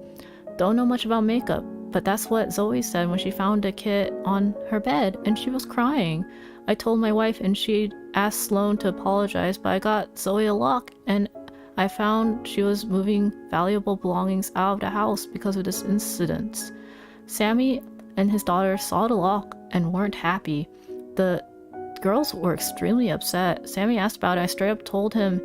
Don't know much about makeup, but that's what Zoe said when she found a kit on her bed, and she was crying. I told my wife and she asked Sloane to apologize, but I got Zoe a lock, and I found she was moving valuable belongings out of the house because of this incident. Sammy and his daughter saw the lock and weren't happy. The girls were extremely upset. Sammy asked about it. I straight up told him.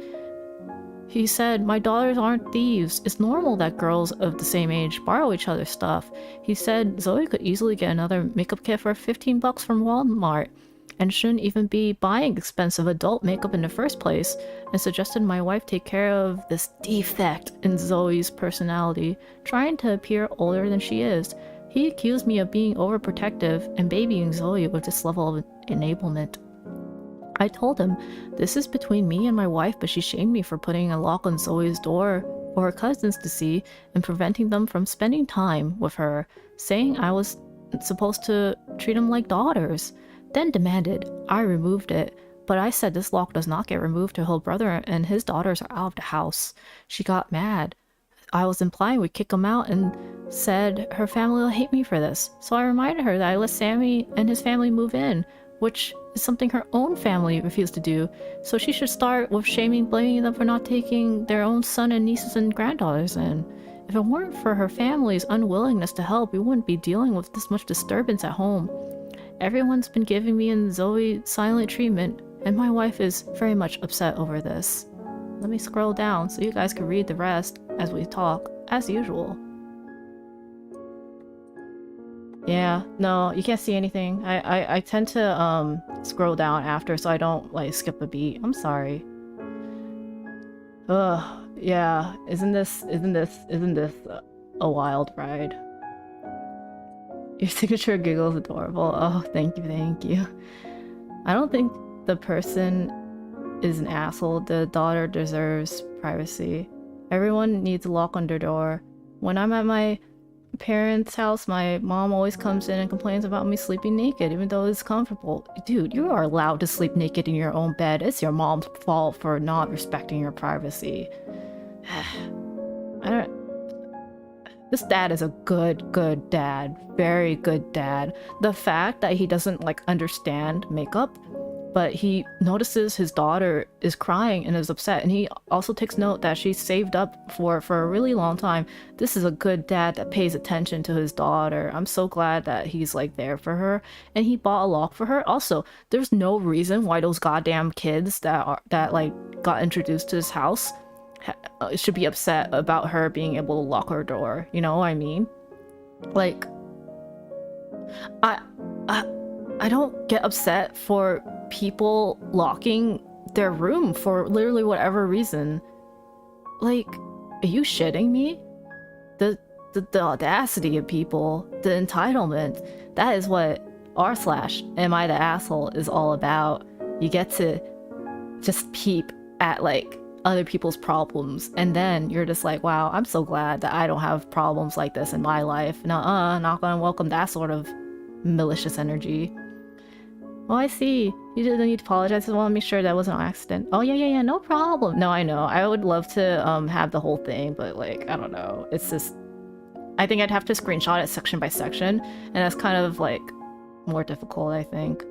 He said, my daughters aren't thieves. It's normal that girls of the same age borrow each other's stuff. He said Zoe could easily get another makeup kit for $15 from Walmart and shouldn't even be buying expensive adult makeup in the first place, and suggested my wife take care of this defect in Zoe's personality, trying to appear older than she is. He accused me of being overprotective and babying Zoe with this level of enablement. I told him, this is between me and my wife, but she shamed me for putting a lock on Zoe's door for her cousins to see and preventing them from spending time with her, saying I was supposed to treat them like daughters. Then demanded I removed it, but I said this lock does not get removed till her brother and his daughters are out of the house. She got mad. I was implying we'd kick him out and said her family will hate me for this. So I reminded her that I let Sammy and his family move in, which is something her own family refused to do. So she should start with blaming them for not taking their own son and nieces and granddaughters in. If it weren't for her family's unwillingness to help, we wouldn't be dealing with this much disturbance at home. Everyone's been giving me and Zoe silent treatment, and my wife is very much upset over this. Let me scroll down so you guys can read the rest as we talk, as usual. Yeah, no, you can't see anything. I tend to scroll down after so I don't like skip a beat. I'm sorry. Ugh, yeah, isn't this a wild ride? Your signature giggle is adorable. Oh, thank you, thank you. I don't think the person is an asshole. The daughter deserves privacy. Everyone needs a lock on their door. When I'm at my parents' house, my mom always comes in and complains about me sleeping naked, even though it's comfortable. Dude, you are allowed to sleep naked in your own bed. It's your mom's fault for not respecting your privacy. This dad is a good dad. Very good dad. The fact that he doesn't like understand makeup, but he notices his daughter is crying and is upset, and he also takes note that she saved up for a really long time. This is a good dad that pays attention to his daughter. I'm so glad that he's like there for her, and he bought a lock for her. Also, there's no reason why those goddamn kids that like got introduced to his house should be upset about her being able to lock her door. You know what I mean? Like, I don't get upset for people locking their room for literally whatever reason. Like, are you shitting me? the audacity of people, the entitlement. That is what r/am I the asshole is all about. You get to just peep at like other people's problems, and then you're just like, wow, I'm so glad that I don't have problems like this in my life. Nuh-uh, not gonna welcome that sort of malicious energy. Oh, I see. You didn't need to apologize. I want to make sure that wasn't an accident. Oh, yeah, no problem. No, I know. I would love to have the whole thing, but like, I don't know. It's just, I think I'd have to screenshot it section by section, and that's kind of like more difficult, I think.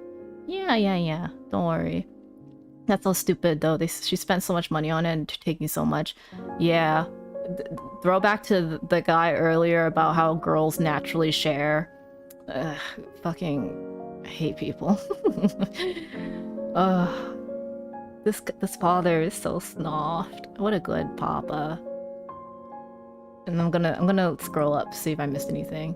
Yeah. Don't worry. That's so stupid though. She spent so much money on it and taking so much. Yeah. Throwback to the guy earlier about how girls naturally share. Ugh, fucking I hate people. This father is so snoffed. What a good papa. And I'm gonna scroll up to see if I missed anything.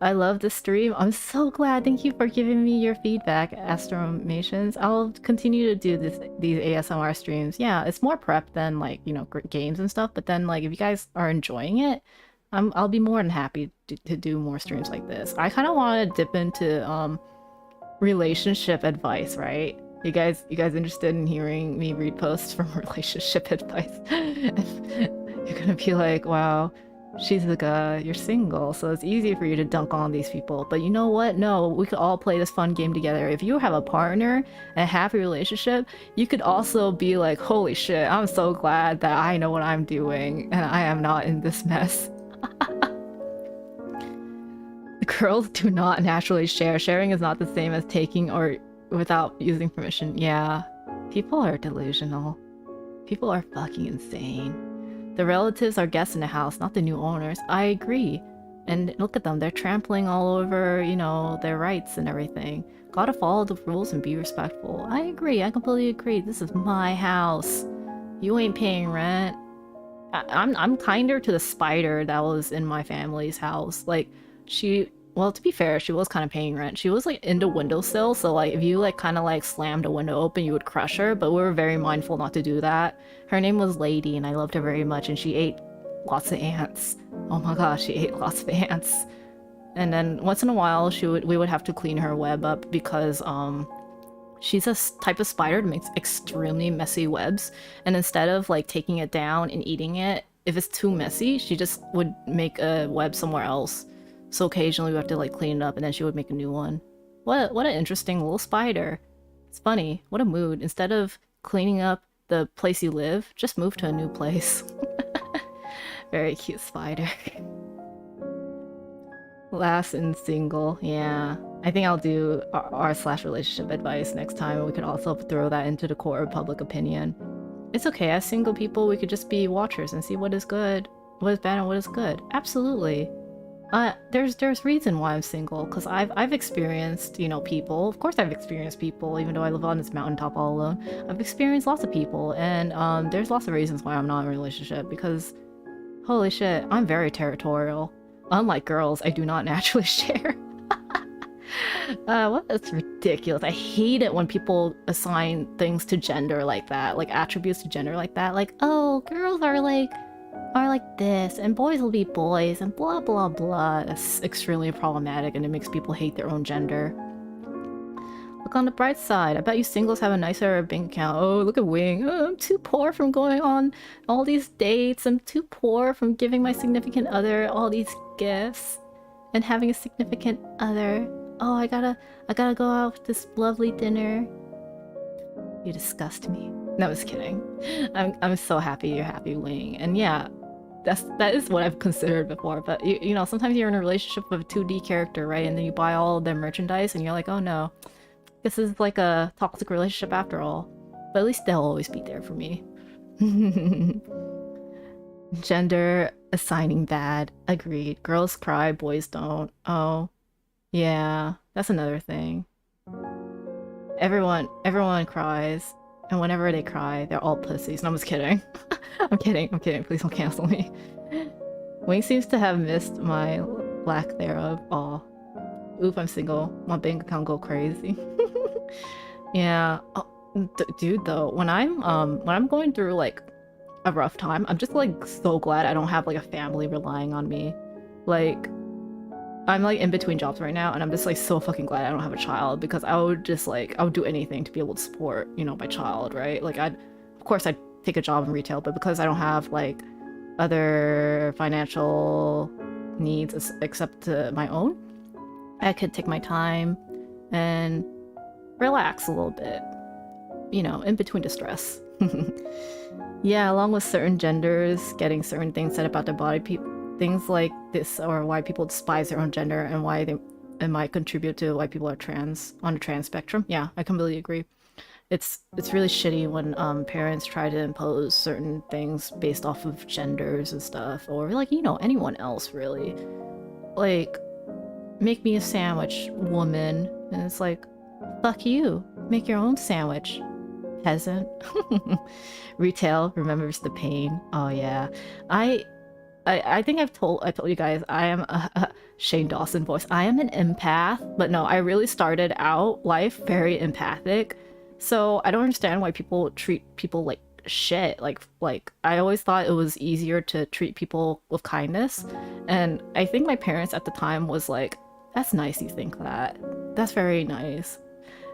I love the stream. I'm so glad. Thank you for giving me your feedback, Astromations. I'll continue to do these ASMR streams. Yeah, it's more prep than like, you know, games and stuff, but then like if you guys are enjoying it, I'll be more than happy to do more streams like this. I kind of want to dip into relationship advice, right? You guys interested in hearing me read posts from relationship advice? You're gonna be like, wow, Shizuka, you're single, so it's easy for you to dunk on these people. But you know what? No, we could all play this fun game together. If you have a partner and a happy relationship, you could also be like, holy shit, I'm so glad that I know what I'm doing and I am not in this mess. Girls do not naturally share. Sharing is not the same as taking or without using permission. Yeah, people are delusional. People are fucking insane. The relatives are guests in the house, not the new owners. I agree. And look at them, they're trampling all over, you know, their rights and everything. Gotta follow the rules and be respectful. I agree, I completely agree. This is my house. You ain't paying rent. I'm kinder to the spider that was in my family's house. Like, well, to be fair, she was kind of paying rent. She was like in the windowsill, so like if you like kind of like slammed a window open, you would crush her, but we were very mindful not to do that. Her name was Lady, and I loved her very much, and she ate lots of ants. Oh my gosh, she ate lots of ants. And then once in a while, we would have to clean her web up because she's a type of spider that makes extremely messy webs, and instead of like taking it down and eating it, if it's too messy, she just would make a web somewhere else. So occasionally we have to like clean it up, and then she would make a new one. What an interesting little spider. It's funny. What a mood. Instead of cleaning up the place you live, just move to a new place. Very cute spider. Last and single. Yeah. I think I'll do r/relationship advice next time, and we could also throw that into the court of public opinion. It's okay. As single people, we could just be watchers and see what is good, what is bad, and what is good. Absolutely. There's reason why I'm single, because I've experienced, you know, people. Of course I've experienced people, even though I live on this mountaintop all alone. I've experienced lots of people, and there's lots of reasons why I'm not in a relationship, because holy shit, I'm very territorial. Unlike girls, I do not naturally share. That's ridiculous. I hate it when people assign things to gender like that, like attributes to gender like that. Like, oh, girls are like this, and boys will be boys, and blah blah blah. That's extremely problematic, and it makes people hate their own gender. Look on the bright side. I bet you singles have a nicer bank account. Oh, look at Wing. Oh, I'm too poor from going on all these dates. I'm too poor from giving my significant other all these gifts and having a significant other. Oh, I gotta go out with this lovely dinner. You disgust me. No, I was kidding. I'm so happy you're happy, Wing. And yeah, that is what I've considered before. But you know, sometimes you're in a relationship with a 2D character, right? And then you buy all of their merchandise, and you're like, oh no, this is like a toxic relationship after all. But at least they'll always be there for me. Gender assigning bad. Agreed. Girls cry, boys don't. Oh, yeah, that's another thing. Everyone cries. And whenever they cry, they're all pussies. No, I'm just kidding. I'm kidding. Please don't cancel me. Wing seems to have missed my lack thereof. Aw. Oof, I'm single. My bank account go crazy. Yeah. Oh, dude, though, when I'm going through like a rough time. I'm just like so glad I don't have like a family relying on me. Like I'm like in between jobs right now, and I'm just like so fucking glad I don't have a child, because I would just like I would do anything to be able to support, you know, my child, right? Like of course I'd take a job in retail, but because I don't have like other financial needs except my own, I could take my time and relax a little bit, you know, in between the stress. Yeah, along with certain genders getting certain things said about their body, things like this, or why people despise their own gender and why it might contribute to why people are trans on the trans spectrum. Yeah, I completely agree. It's really shitty when parents try to impose certain things based off of genders and stuff, or like, you know, anyone else really. Like, make me a sandwich, woman, and it's like, fuck you, make your own sandwich, peasant. Retail remembers the pain. Oh yeah, I think I told you guys I am a Shane Dawson voice. I am an empath, but no, I really started out life very empathic. So I don't understand why people treat people like shit. Like I always thought it was easier to treat people with kindness. And I think my parents at the time was like, that's nice you think that. That's very nice.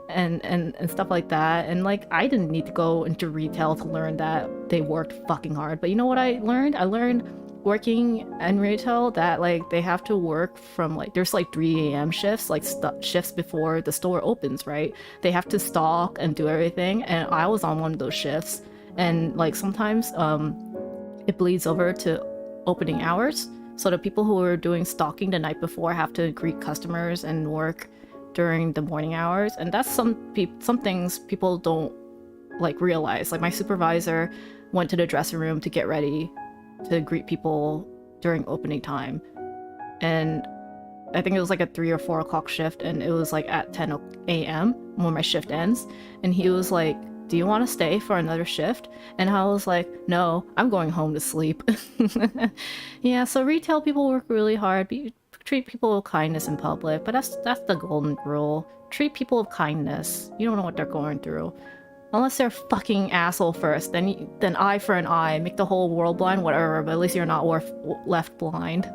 And stuff like that. And like I didn't need to go into retail to learn that they worked fucking hard. But you know what I learned? I learned working in retail that like they have to work from like there's like 3 a.m. shifts, like shifts before the store opens, right? They have to stock and do everything, and I was on one of those shifts, and like sometimes it bleeds over to opening hours, so the people who are doing stocking the night before have to greet customers and work during the morning hours. And that's some things people don't like realize. Like my supervisor went to the dressing room to get ready to greet people during opening time, and I think it was like a 3 or 4 o'clock shift, and it was like at 10 a.m. when my shift ends, and he was like, do you want to stay for another shift? And I was like, no, I'm going home to sleep. Yeah, so retail people work really hard. Treat people with kindness in public, but that's the golden rule. Treat people with kindness. You don't know what they're going through. Unless they're fucking asshole first, then eye for an eye, make the whole world blind, whatever, but at least you're not left blind.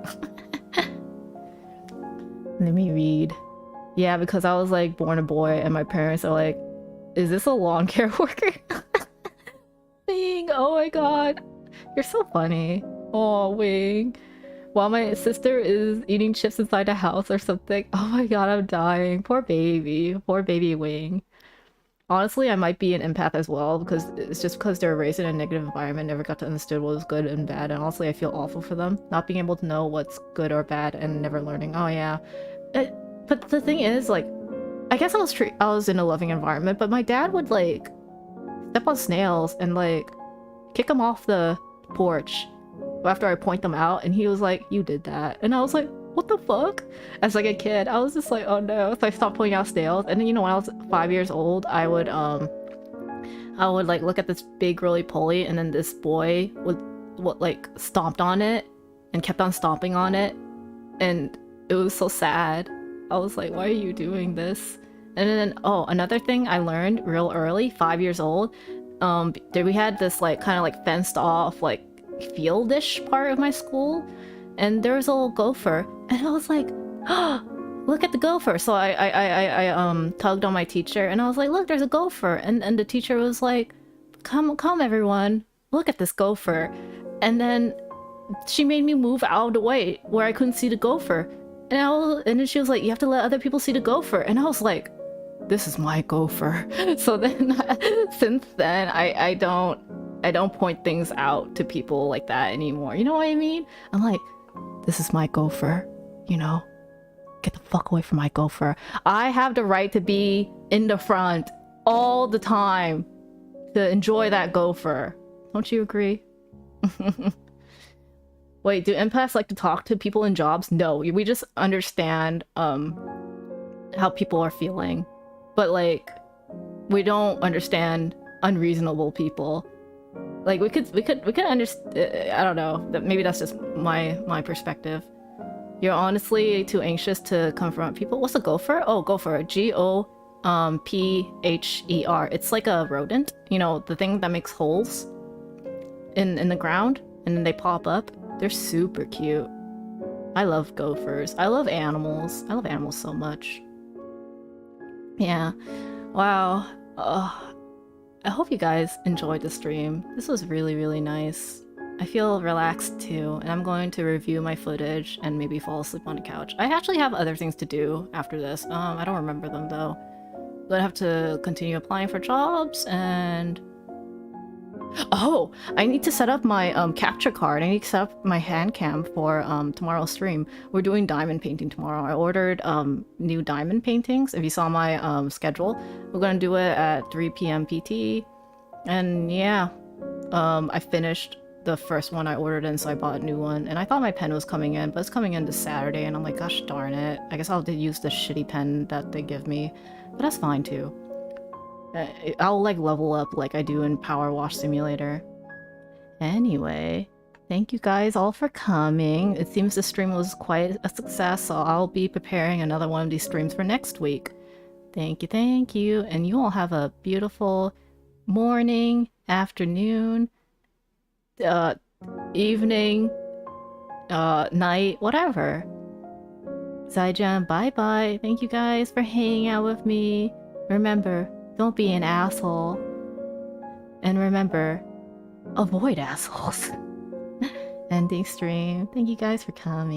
Let me read. Yeah, because I was like born a boy, and my parents are like, is this a lawn care worker? Wing, oh my god. You're so funny. Oh, Wing. While my sister is eating chips inside the house or something. Oh my god, I'm dying. Poor baby. Poor baby Wing. Honestly, I might be an empath as well, because it's just because they're raised in a negative environment, never got to understand what was good and bad, and honestly I feel awful for them, not being able to know what's good or bad and never learning. Oh yeah. But the thing is, like, I guess I was in a loving environment, but my dad would like step on snails and like kick them off the porch after I point them out, and he was like, you did that. And I was like, what the fuck? As like a kid, I was just like, oh no. So I stopped pointing out snails. And then, you know, when I was 5 years old, I would like look at this big roly-poly, and then this boy would like stomped on it and kept on stomping on it, and it was so sad. I was like, why are you doing this? And then, oh, another thing I learned real early, 5 years old, we had this like kind of like fenced off like fieldish part of my school, and there was a little gopher, and I was like, oh, look at the gopher. So I tugged on my teacher, and I was like, look, there's a gopher. And the teacher was like, come everyone, look at this gopher. And then she made me move out of the way where I couldn't see the gopher. And then she was like, you have to let other people see the gopher. And I was like, this is my gopher. So then since then I don't point things out to people like that anymore. You know what I mean? I'm like, this is my gopher, you know? Get the fuck away from my gopher. I have the right to be in the front all the time to enjoy that gopher. Don't you agree? Wait, do empaths like to talk to people in jobs? No, we just understand how people are feeling. But like, we don't understand unreasonable people. Like we could understand. I don't know. Maybe that's just my perspective. You're honestly too anxious to confront people. What's a gopher? Oh, gopher. Gopher. It's like a rodent. You know, the thing that makes holes in the ground, and then they pop up. They're super cute. I love gophers. I love animals. I love animals so much. Yeah. Wow. I hope you guys enjoyed the stream. This was really, really nice. I feel relaxed too, and I'm going to review my footage and maybe fall asleep on the couch. I actually have other things to do after this. I don't remember them though. But I have to continue applying for jobs and... Oh! I need to set up my capture card. I need to set up my hand cam for tomorrow's stream. We're doing diamond painting tomorrow. I ordered new diamond paintings. If you saw my schedule, we're gonna do it at 3 p.m. PT. And yeah, I finished the first one I ordered in, so I bought a new one. And I thought my pen was coming in, but it's coming in this Saturday, and I'm like, gosh darn it. I guess I'll have to use the shitty pen that they give me, but that's fine too. I'll like level up like I do in Power Wash Simulator. Anyway, thank you guys all for coming. It seems the stream was quite a success, so I'll be preparing another one of these streams for next week. Thank you, and you all have a beautiful morning, afternoon, evening, night, whatever. Zaijan, bye-bye. Thank you guys for hanging out with me. Remember, don't be an asshole. And remember, avoid assholes. Ending stream. Thank you guys for coming.